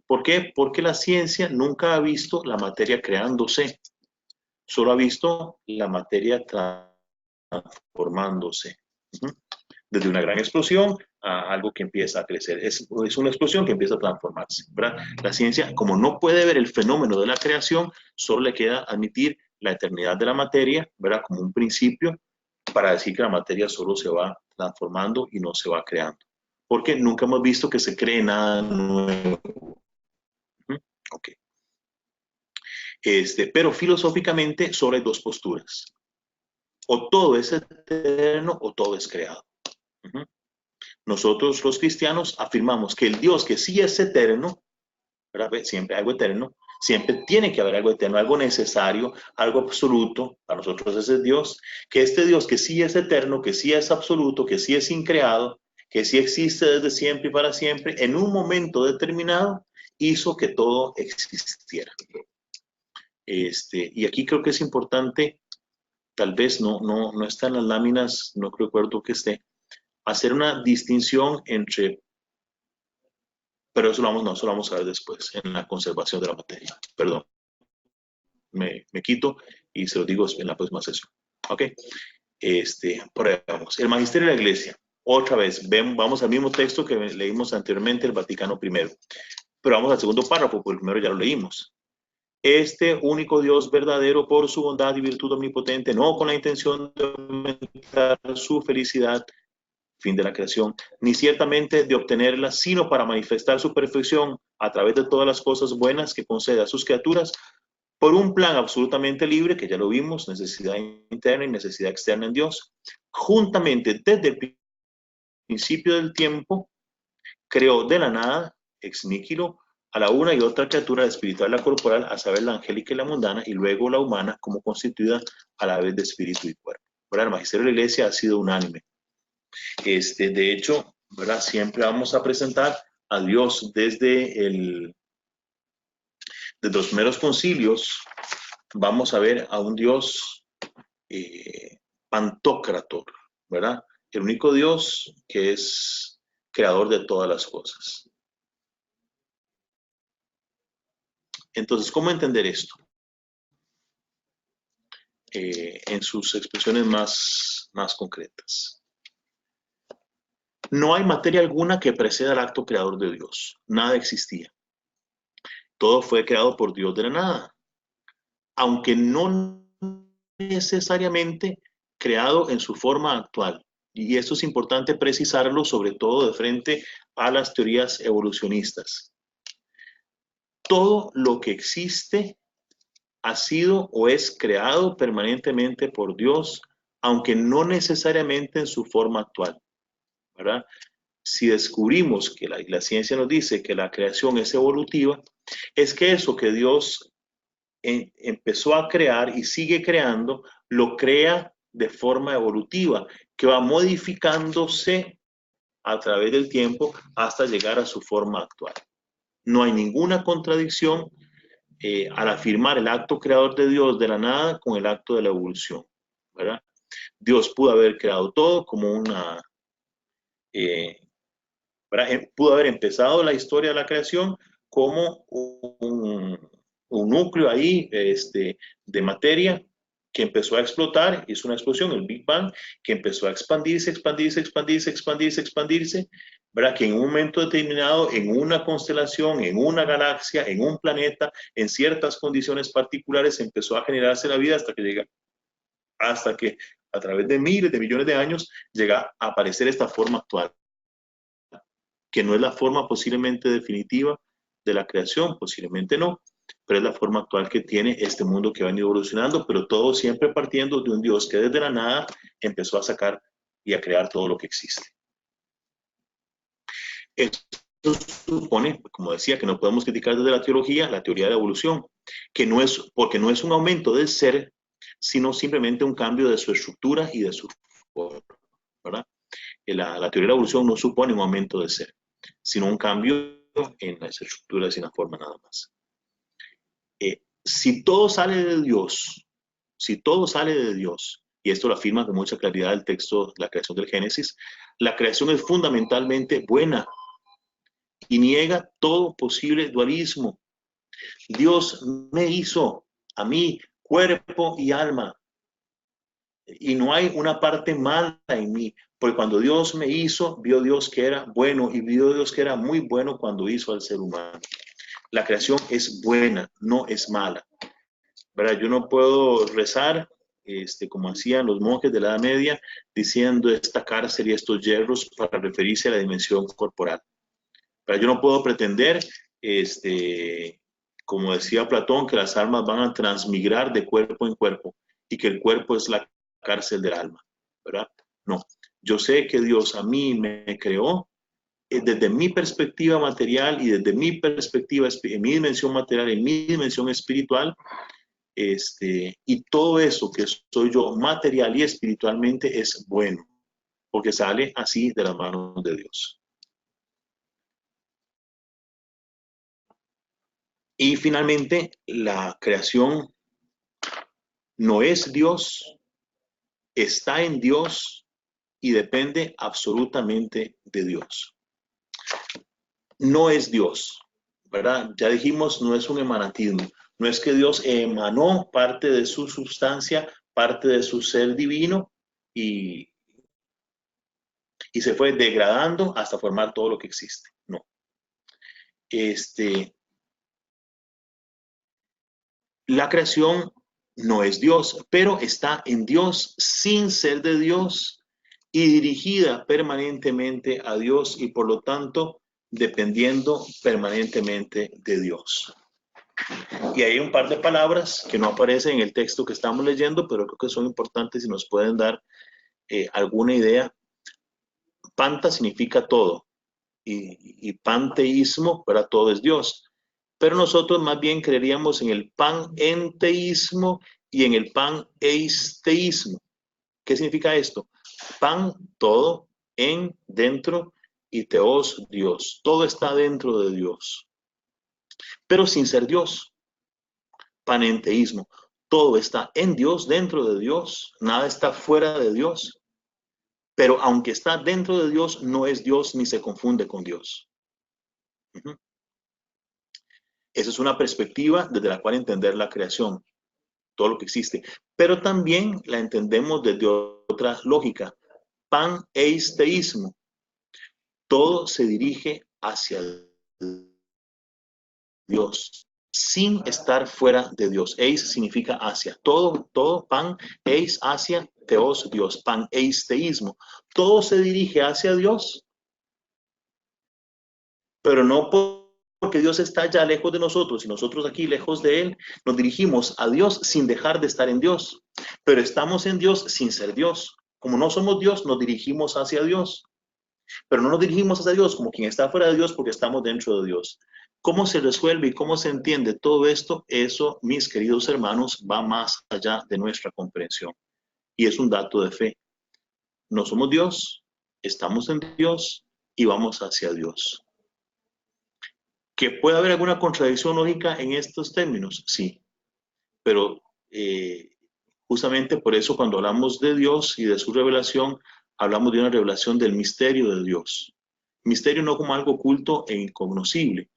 ¿Por qué? Porque la ciencia nunca ha visto la materia creándose, solo ha visto la materia transformándose. Desde una gran explosión a algo que empieza a crecer. Es una explosión que empieza a transformarse, ¿verdad? La ciencia, como no puede ver el fenómeno de la creación, solo le queda admitir la eternidad de la materia, ¿verdad?, como un principio para decir que la materia solo se va transformando y no se va creando. Porque nunca hemos visto que se cree nada nuevo. Ok. Pero filosóficamente solo hay dos posturas. O todo es eterno o todo es creado. Nosotros los cristianos afirmamos que el Dios que sí es eterno, ¿verdad? Siempre algo eterno, siempre tiene que haber algo eterno, algo necesario, algo absoluto, para nosotros ese es Dios, que este Dios que sí es eterno, que sí es absoluto, que sí es increado, que sí existe desde siempre y para siempre, en un momento determinado hizo que todo existiera. Y aquí creo que es importante, tal vez no está en las láminas, no recuerdo que esté, hacer una distinción entre, pero eso lo vamos a ver después, en la conservación de la materia. Perdón, me quito y se lo digo en la próxima sesión. Ok, por ahí vamos. El magisterio de la iglesia, otra vez, vamos al mismo texto que leímos anteriormente, el Vaticano I, pero vamos al segundo párrafo, porque el primero ya lo leímos. Este único Dios verdadero, por su bondad y virtud omnipotente, no con la intención de aumentar su felicidad, fin de la creación, ni ciertamente de obtenerla, sino para manifestar su perfección a través de todas las cosas buenas que concede a sus criaturas, por un plan absolutamente libre, que ya lo vimos, necesidad interna y necesidad externa en Dios, juntamente desde el principio del tiempo, creó de la nada, ex nihilo, a la una y otra criatura, la espiritual y la corporal, a saber, la angélica y la mundana, y luego la humana, como constituida a la vez de espíritu y cuerpo. ¿Verdad? El magisterio de la iglesia ha sido unánime. De hecho, ¿verdad? Siempre vamos a presentar a Dios desde los primeros concilios. Vamos a ver a un Dios pantocrator, ¿verdad? El único Dios que es creador de todas las cosas. Entonces, ¿cómo entender esto? En sus expresiones más concretas. No hay materia alguna que preceda al acto creador de Dios. Nada existía. Todo fue creado por Dios de la nada. Aunque no necesariamente creado en su forma actual. Y esto es importante precisarlo, sobre todo de frente a las teorías evolucionistas. Todo lo que existe ha sido o es creado permanentemente por Dios, aunque no necesariamente en su forma actual, ¿verdad? Si descubrimos que la ciencia nos dice que la creación es evolutiva, es que eso que Dios empezó a crear y sigue creando, lo crea de forma evolutiva, que va modificándose a través del tiempo hasta llegar a su forma actual. No hay ninguna contradicción al afirmar el acto creador de Dios de la nada con el acto de la evolución, ¿verdad? Dios pudo haber creado todo como una... pudo haber empezado la historia de la creación como un núcleo ahí de materia que empezó a explotar, hizo una explosión, el Big Bang, que empezó a expandirse, ¿verdad? Que en un momento determinado, en una constelación, en una galaxia, en un planeta, en ciertas condiciones particulares, empezó a generarse la vida hasta que a través de miles de millones de años llega a aparecer esta forma actual, que no es la forma posiblemente definitiva de la creación, posiblemente no, pero es la forma actual que tiene este mundo que va evolucionando, pero todo siempre partiendo de un Dios que desde la nada empezó a sacar y a crear todo lo que existe. Esto supone, como decía, que no podemos criticar desde la teología la teoría de la evolución, porque no es un aumento del ser, sino simplemente un cambio de su estructura y de su forma, ¿verdad? La teoría de la evolución no supone un aumento del ser, sino un cambio en las estructuras y en la forma nada más. Si todo sale de Dios, y esto lo afirma con mucha claridad el texto, la creación del Génesis, la creación es fundamentalmente buena y niega todo posible dualismo. Dios me hizo a mí cuerpo y alma, y no hay una parte mala en mí, porque cuando Dios me hizo, vio Dios que era bueno, y vio Dios que era muy bueno cuando hizo al ser humano. La creación es buena, no es mala, ¿verdad? Yo no puedo rezar como hacían los monjes de la Edad Media, diciendo esta cárcel y estos hierros para referirse a la dimensión corporal. Pero yo no puedo pretender, como decía Platón, que las almas van a transmigrar de cuerpo en cuerpo y que el cuerpo es la cárcel del alma, ¿verdad? No, yo sé que Dios a mí me creó desde mi perspectiva material y desde mi perspectiva, en mi dimensión material, en mi dimensión espiritual, y todo eso que soy yo material y espiritualmente es bueno, porque sale así de las manos de Dios. Y finalmente, la creación no es Dios, está en Dios y depende absolutamente de Dios. No es Dios, ¿verdad? Ya dijimos, no es un emanatismo. No es que Dios emanó parte de su sustancia, parte de su ser divino y se fue degradando hasta formar todo lo que existe. No. La creación no es Dios, pero está en Dios sin ser de Dios y dirigida permanentemente a Dios y por lo tanto dependiendo permanentemente de Dios. Y hay un par de palabras que no aparecen en el texto que estamos leyendo, pero creo que son importantes y nos pueden dar alguna idea. Panta significa todo y panteísmo, para todo es Dios. Pero nosotros más bien creeríamos en el panenteísmo y en el paneisteísmo. ¿Qué significa esto? Pan, todo, en, dentro, y teos, Dios. Todo está dentro de Dios, pero sin ser Dios. Panenteísmo. Todo está en Dios, dentro de Dios. Nada está fuera de Dios. Pero aunque está dentro de Dios, no es Dios ni se confunde con Dios. Esa es una perspectiva desde la cual entender la creación, todo lo que existe. Pero también la entendemos desde otra lógica. Paneisteísmo. Todo se dirige hacia Dios, sin estar fuera de Dios. Eis significa hacia. Todo, pan, eis, hacia, teos, Dios. Paneisteísmo. Todo se dirige hacia Dios, pero no porque Dios está ya lejos de nosotros y nosotros aquí lejos de Él. Nos dirigimos a Dios sin dejar de estar en Dios, pero estamos en Dios sin ser Dios. Como no somos Dios, nos dirigimos hacia Dios, pero no nos dirigimos hacia Dios como quien está fuera de Dios porque estamos dentro de Dios. ¿Cómo se resuelve y cómo se entiende todo esto? Eso, mis queridos hermanos, va más allá de nuestra comprensión y es un dato de fe. No somos Dios, estamos en Dios y vamos hacia Dios. ¿Que puede haber alguna contradicción lógica en estos términos? Sí, pero justamente por eso cuando hablamos de Dios y de su revelación, hablamos de una revelación del misterio de Dios. Misterio no como algo oculto e incognoscible,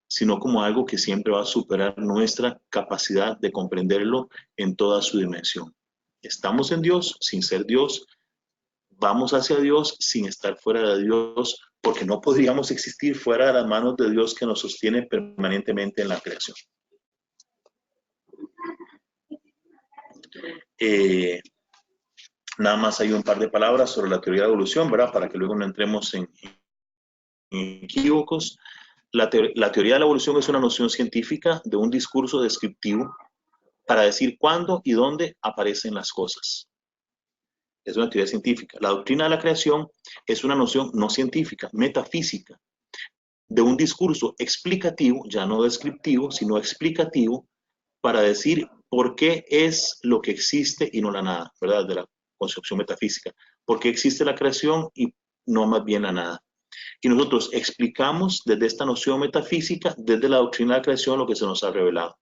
sino como algo que siempre va a superar nuestra capacidad de comprenderlo en toda su dimensión. Estamos en Dios sin ser Dios, vamos hacia Dios sin estar fuera de Dios, porque no podríamos existir fuera de las manos de Dios que nos sostiene permanentemente en la creación. Nada más hay un par de palabras sobre la teoría de evolución, ¿verdad? Para que luego no entremos en equívocos. La teoría de la evolución es una noción científica de un discurso descriptivo para decir cuándo y dónde aparecen las cosas. Es una teoría científica. La doctrina de la creación es una noción no científica, metafísica, de un discurso explicativo, ya no descriptivo, sino explicativo, para decir por qué es lo que existe y no la nada, ¿verdad? De la concepción metafísica. ¿Por qué existe la creación y no más bien la nada? Y nosotros explicamos desde esta noción metafísica, desde la doctrina de la creación, lo que se nos ha revelado.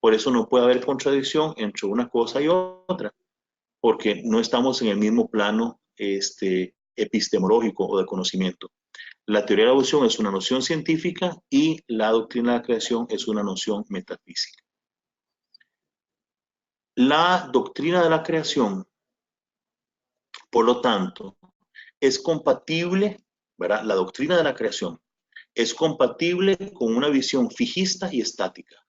Por eso no puede haber contradicción entre una cosa y otra, porque no estamos en el mismo plano epistemológico o de conocimiento. La teoría de la evolución es una noción científica y la doctrina de la creación es una noción metafísica. La doctrina de la creación, por lo tanto, es compatible, ¿verdad? La doctrina de la creación es compatible con una visión fijista y estática.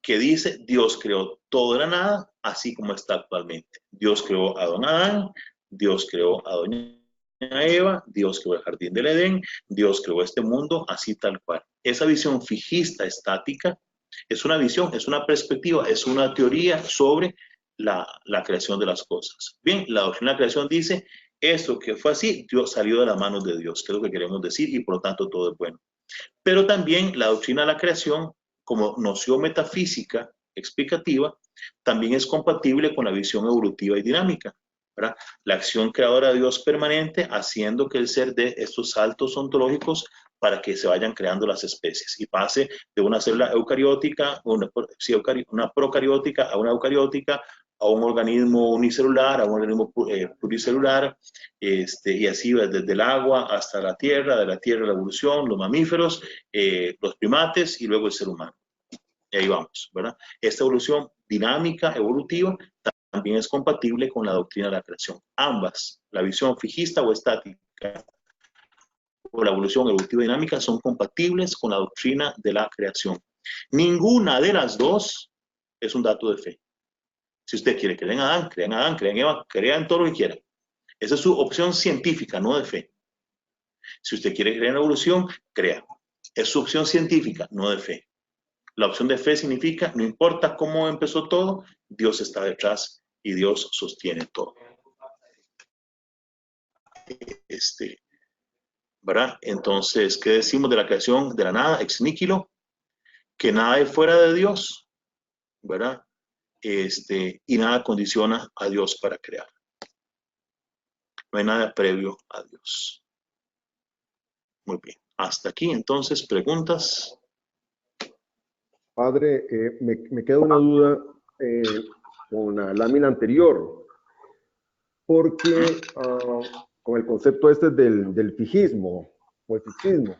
que dice Dios creó todo de la nada, así como está actualmente. Dios creó a don Adán, Dios creó a doña Eva, Dios creó el jardín del Edén, Dios creó este mundo, así tal cual. Esa visión fijista, estática, es una visión, es una perspectiva, es una teoría sobre la creación de las cosas. Bien, la doctrina de la creación dice, esto que fue así, Dios salió de las manos de Dios, que es lo que queremos decir, y por lo tanto todo es bueno. Pero también la doctrina de la creación, como noción metafísica explicativa, también es compatible con la visión evolutiva y dinámica, ¿verdad? La acción creadora de Dios permanente, haciendo que el ser dé estos saltos ontológicos para que se vayan creando las especies y pase de una célula eucariótica, una procariótica a una eucariótica, a un organismo unicelular, a un organismo pluricelular, y así va desde el agua hasta la tierra, de la tierra la evolución, los mamíferos, los primates y luego el ser humano. Y ahí vamos, ¿verdad? Esta evolución dinámica, evolutiva, también es compatible con la doctrina de la creación. Ambas, la visión fijista o estática o la evolución evolutiva dinámica, son compatibles con la doctrina de la creación. Ninguna de las dos es un dato de fe. Si usted quiere creer en Adán, crea en Eva, crea en todo lo que quiera. Esa es su opción científica, no de fe. Si usted quiere creer en la evolución, crea. Es su opción científica, no de fe. La opción de fe significa, no importa cómo empezó todo, Dios está detrás y Dios sostiene todo. ¿Verdad? Entonces, ¿qué decimos de la creación de la nada? Ex nihilo, que nada es fuera de Dios, ¿verdad? Y nada condiciona a Dios para crear. No hay nada previo a Dios. Muy bien. Hasta aquí, entonces, preguntas. Padre, me queda una duda con la lámina anterior, porque con el concepto este del fijismo o el fijismo,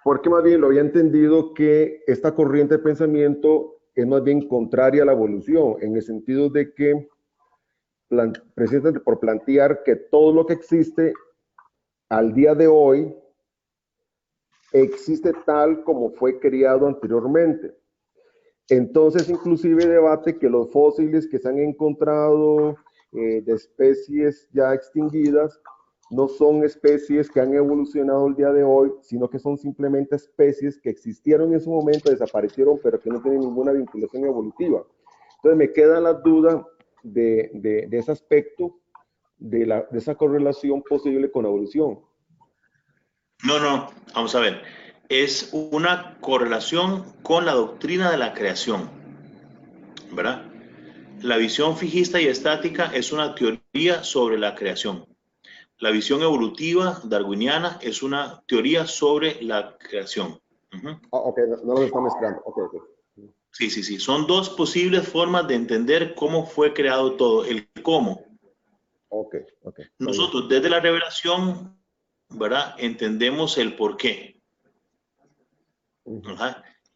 porque más bien lo había entendido que esta corriente de pensamiento es más bien contraria a la evolución, en el sentido de que precisamente por plantear que todo lo que existe al día de hoy existe tal como fue creado anteriormente. Entonces, inclusive debate que los fósiles que se han encontrado de especies ya extinguidas no son especies que han evolucionado el día de hoy, sino que son simplemente especies que existieron en su momento, desaparecieron, pero que no tienen ninguna vinculación evolutiva. Entonces, me queda la duda de ese aspecto, de esa correlación posible con la evolución. No, vamos a ver. Es una correlación con la doctrina de la creación, ¿verdad? La visión fijista y estática es una teoría sobre la creación. La visión evolutiva darwiniana es una teoría sobre la creación. Ok, no lo está mezclando. Okay. Sí. Son dos posibles formas de entender cómo fue creado todo, el cómo. Ok. Nosotros desde la revelación, ¿verdad? Entendemos el por qué.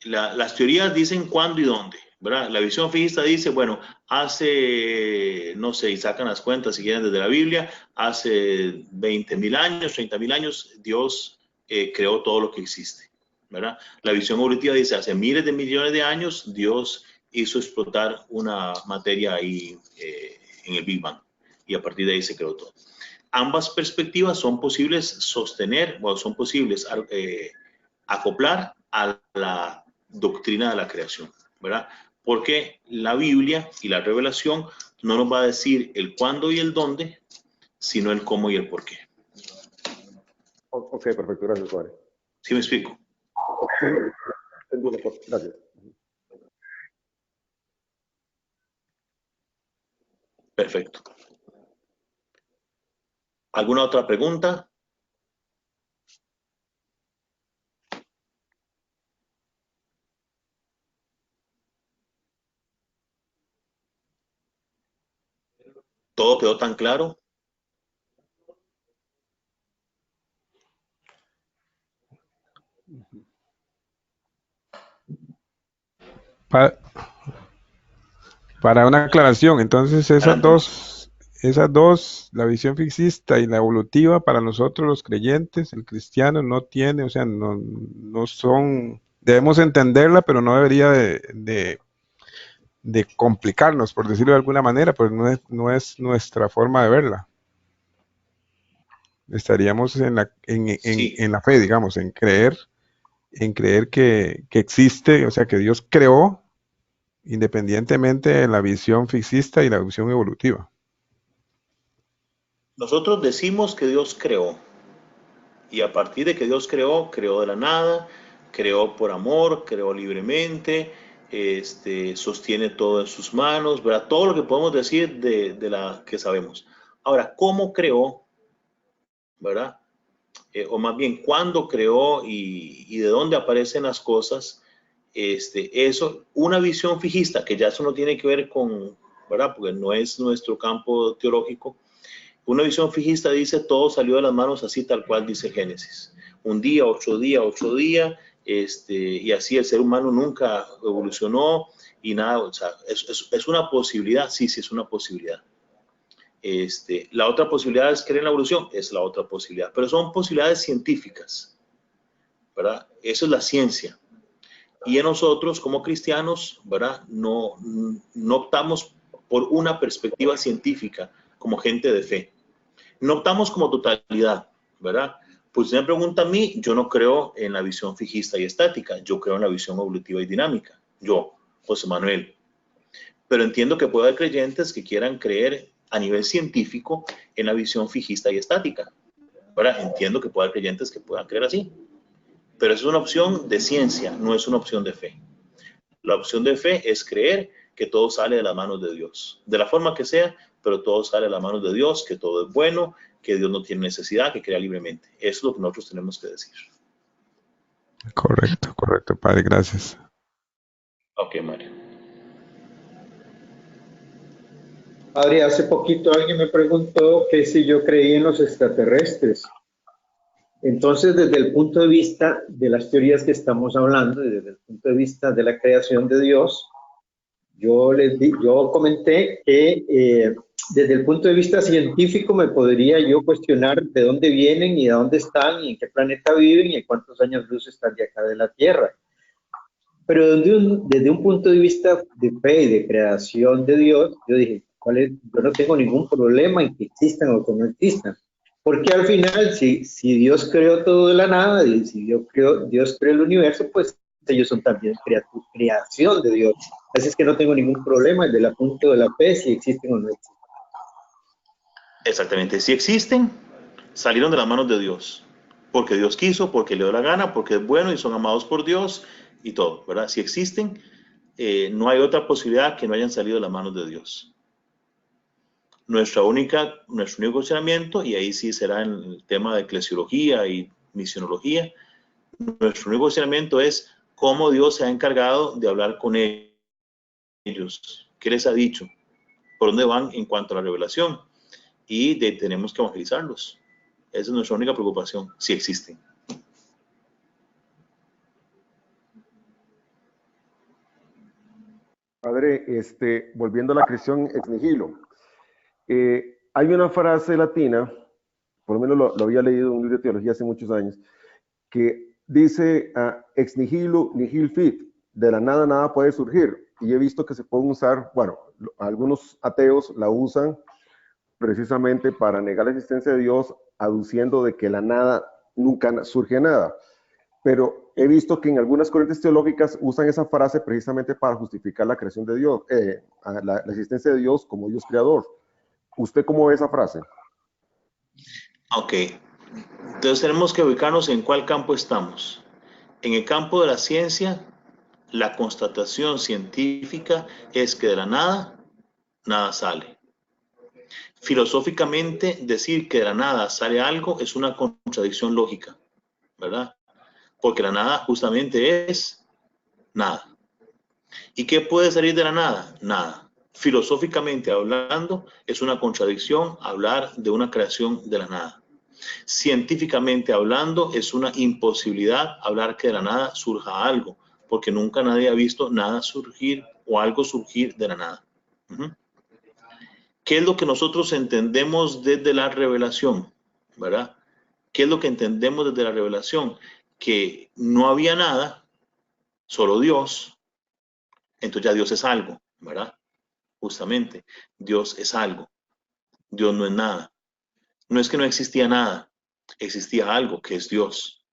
Las teorías dicen cuándo y dónde, ¿verdad? La visión fijista dice, bueno, hace, no sé, y sacan las cuentas si quieren desde la Biblia, hace 20.000 años, 30.000 años, Dios creó todo lo que existe, ¿verdad? La visión evolutiva dice, hace miles de millones de años, Dios hizo explotar una materia ahí en el Big Bang, y a partir de ahí se creó todo. Ambas perspectivas son posibles sostener, o son posibles acoplar a la doctrina de la creación, ¿verdad? Porque la Biblia y la revelación no nos va a decir el cuándo y el dónde, sino el cómo y el por qué. Ok, perfecto, gracias, padre. ¿Sí me explico? Gracias. Perfecto. ¿Alguna otra pregunta? ¿Todo quedó tan claro? Para una aclaración, entonces esas dos, la visión fixista y la evolutiva, para nosotros los creyentes, el cristiano no tiene, o sea, no son debemos entenderla, pero no debería de complicarnos, por decirlo de alguna manera, pues no es nuestra forma de verla. Estaríamos en la fe, digamos, en creer que existe, o sea, que Dios creó independientemente de la visión fixista y la visión evolutiva. Nosotros decimos que Dios creó, y a partir de que Dios creó, creó de la nada, creó por amor, creó libremente, sostiene todo en sus manos, ¿verdad? Todo lo que podemos decir de la que sabemos. Ahora, ¿cómo creó? ¿Verdad? O más bien, ¿cuándo creó y de dónde aparecen las cosas? Eso, una visión fijista, que ya eso no tiene que ver con, ¿verdad? Porque no es nuestro campo teológico. Una visión fijista dice, todo salió de las manos así tal cual dice Génesis. Un día, 8 días, y así el ser humano nunca evolucionó y nada, o sea, es una posibilidad, sí, es una posibilidad. La otra posibilidad es creer en la evolución, es la otra posibilidad, pero son posibilidades científicas, ¿verdad? Eso es la ciencia. Y en nosotros, como cristianos, ¿verdad? No optamos por una perspectiva científica como gente de fe. No optamos como totalidad, ¿verdad? Pues usted me pregunta a mí, yo no creo en la visión fijista y estática, yo creo en la visión evolutiva y dinámica. Yo, José Manuel. Pero entiendo que puede haber creyentes que quieran creer a nivel científico en la visión fijista y estática. ¿Verdad? Entiendo que puede haber creyentes que puedan creer así. Pero es una opción de ciencia, no es una opción de fe. La opción de fe es creer que todo sale de las manos de Dios. De la forma que sea, pero todo sale de las manos de Dios, que todo es bueno, que Dios no tiene necesidad, que crea libremente. Eso es lo que nosotros tenemos que decir. Correcto, Padre, gracias. Ok, Mario. Padre, hace poquito alguien me preguntó que si yo creía en los extraterrestres. Entonces, desde el punto de vista de las teorías que estamos hablando, desde el punto de vista de la creación de Dios, yo comenté que desde el punto de vista científico me podría yo cuestionar de dónde vienen y de dónde están y en qué planeta viven y en cuántos años luz están de acá de la Tierra. Pero desde un punto de vista de fe y de creación de Dios, yo dije, yo no tengo ningún problema en que existan o que no existan. Porque al final, si Dios creó todo de la nada, y si Dios creó el universo, pues ellos son también creación de Dios. Así es que no tengo ningún problema desde el punto de la fe, si existen o no existen. Exactamente, si existen, salieron de las manos de Dios. Porque Dios quiso, porque le dio la gana, porque es bueno y son amados por Dios y todo, ¿verdad? Si existen, no hay otra posibilidad que no hayan salido de las manos de Dios. Nuestro único cuestionamiento, y ahí sí será en el tema de eclesiología y misionología, nuestro único cuestionamiento es cómo Dios se ha encargado de hablar con ellos, qué les ha dicho, por dónde van en cuanto a la revelación, y tenemos que evangelizarlos. Esa es nuestra única preocupación, si existen. Padre, volviendo a la creación ex nihilo, hay una frase latina, por lo menos lo había leído en un libro de teología hace muchos años, que dice ex nihilo nihil fit, de la nada nada puede surgir. Y he visto que se pueden usar, bueno, algunos ateos la usan precisamente para negar la existencia de Dios, aduciendo de que la nada nunca surge nada. Pero he visto que en algunas corrientes teológicas usan esa frase precisamente para justificar la creación de Dios, la existencia de Dios como Dios creador. ¿Usted cómo ve esa frase? Ok, entonces tenemos que ubicarnos en cuál campo estamos. En el campo de la ciencia, la constatación científica es que de la nada, nada sale. Filosóficamente, decir que de la nada sale algo es una contradicción lógica, ¿verdad? Porque la nada justamente es nada. ¿Y qué puede salir de la nada? Nada. Filosóficamente hablando, es una contradicción hablar de una creación de la nada. Científicamente hablando, es una imposibilidad hablar que de la nada surja algo, porque nunca nadie ha visto nada surgir o algo surgir de la nada. ¿Qué es lo que nosotros entendemos desde la revelación? ¿Verdad? ¿Qué es lo que entendemos desde la revelación? Que no había nada solo Dios, entonces ya Dios es algo, ¿verdad? Justamente, Dios es algo. Dios no es nada. No es que no existía nada, existía algo que es Dios.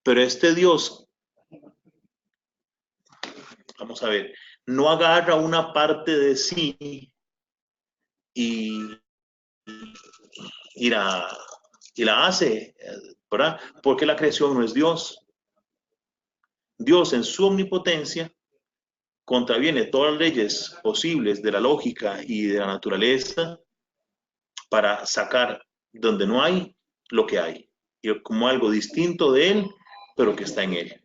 Pero este Dios, vamos a ver, no agarra una parte de sí y la hace, ¿verdad? Porque la creación no es Dios. Dios en su omnipotencia contraviene todas las leyes posibles de la lógica y de la naturaleza para sacar donde no hay lo que hay, y como algo distinto de él, pero que está en él.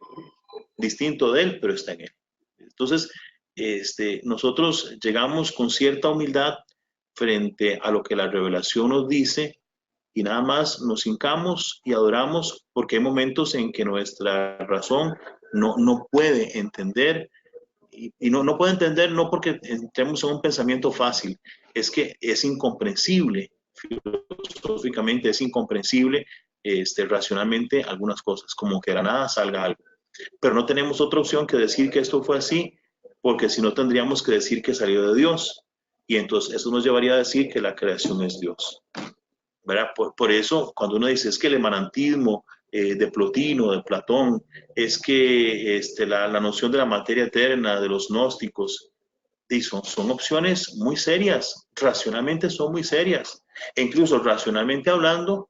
Distinto de él, pero está en él. Entonces, nosotros llegamos con cierta humildad frente a lo que la revelación nos dice y nada más nos hincamos y adoramos, porque hay momentos en que nuestra razón no puede entender, y no puede entender no porque entremos en un pensamiento fácil, es que es incomprensible, filosóficamente es incomprensible, racionalmente algunas cosas, como que de la nada salga algo. Pero no tenemos otra opción que decir que esto fue así, porque si no tendríamos que decir que salió de Dios, y entonces eso nos llevaría a decir que la creación es Dios, ¿verdad? Por eso cuando uno dice es que el emanantismo de Plotino, de Platón, es que la noción de la materia eterna de los gnósticos, son opciones muy serias, racionalmente son muy serias, e incluso racionalmente hablando,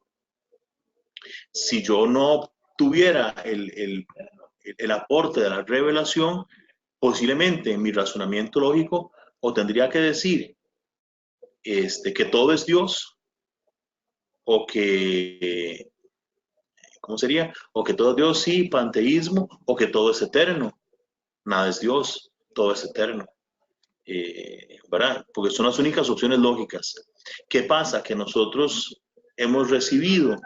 si yo no tuviera el aporte de la revelación, posiblemente en mi razonamiento lógico, o tendría que decir que todo es Dios, o que, ¿cómo sería? O que todo es Dios, sí, panteísmo, o que todo es eterno. Nada es Dios, todo es eterno. ¿Verdad? Porque son las únicas opciones lógicas. ¿Qué pasa? Que nosotros hemos recibido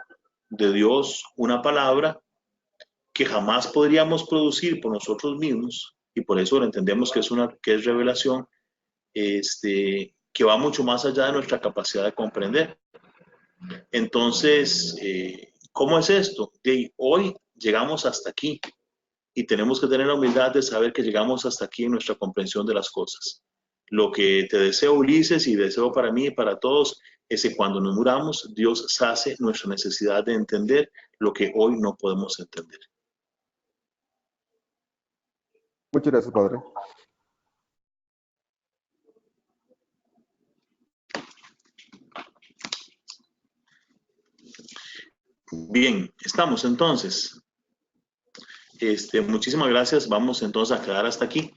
de Dios una palabra que jamás podríamos producir por nosotros mismos, y por eso lo entendemos que es revelación, que va mucho más allá de nuestra capacidad de comprender. Entonces, ¿cómo es esto? Hoy llegamos hasta aquí y tenemos que tener la humildad de saber que llegamos hasta aquí en nuestra comprensión de las cosas. Lo que te deseo, Ulises, y deseo para mí y para todos, es que cuando nos muramos, Dios sacie nuestra necesidad de entender lo que hoy no podemos entender. Muchas gracias, padre. Bien, estamos entonces. Muchísimas gracias. Vamos entonces a quedar hasta aquí.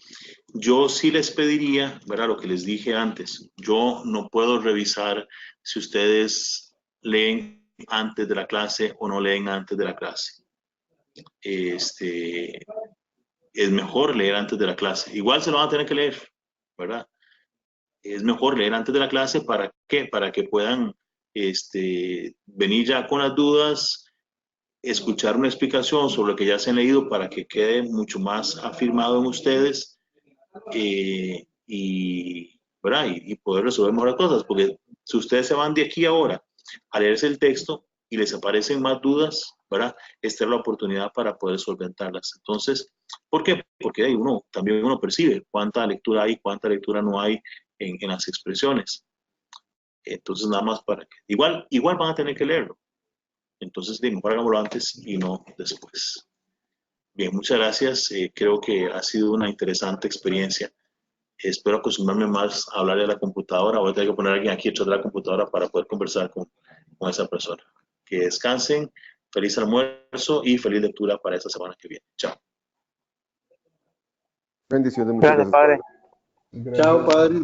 Yo sí les pediría, ¿verdad? Lo que les dije antes, yo no puedo revisar si ustedes leen antes de la clase o no leen antes de la clase. Es mejor leer antes de la clase. Igual se lo van a tener que leer, ¿verdad? Es mejor leer antes de la clase. ¿Para qué? Para que puedan venir ya con las dudas, escuchar una explicación sobre lo que ya se han leído para que quede mucho más afirmado en ustedes, ¿verdad? Y poder resolver mejor las cosas, porque si ustedes se van de aquí ahora a leerse el texto y les aparecen más dudas, ¿verdad? Esta es la oportunidad para poder solventarlas. Entonces, ¿por qué? Porque también uno percibe cuánta lectura hay, cuánta lectura no hay en las expresiones. Entonces, nada más para que, igual van a tener que leerlo. Entonces, mejor hagámoslo antes y no después. Bien, muchas gracias. Creo que ha sido una interesante experiencia. Espero acostumbrarme más a hablarle a la computadora. Voy a tener que poner a alguien aquí detrás de la computadora para poder conversar con esa persona. Que descansen, feliz almuerzo y feliz lectura para esta semana que viene. Chao. Bendiciones, muchas gracias, Padre. padre. Chao, padre.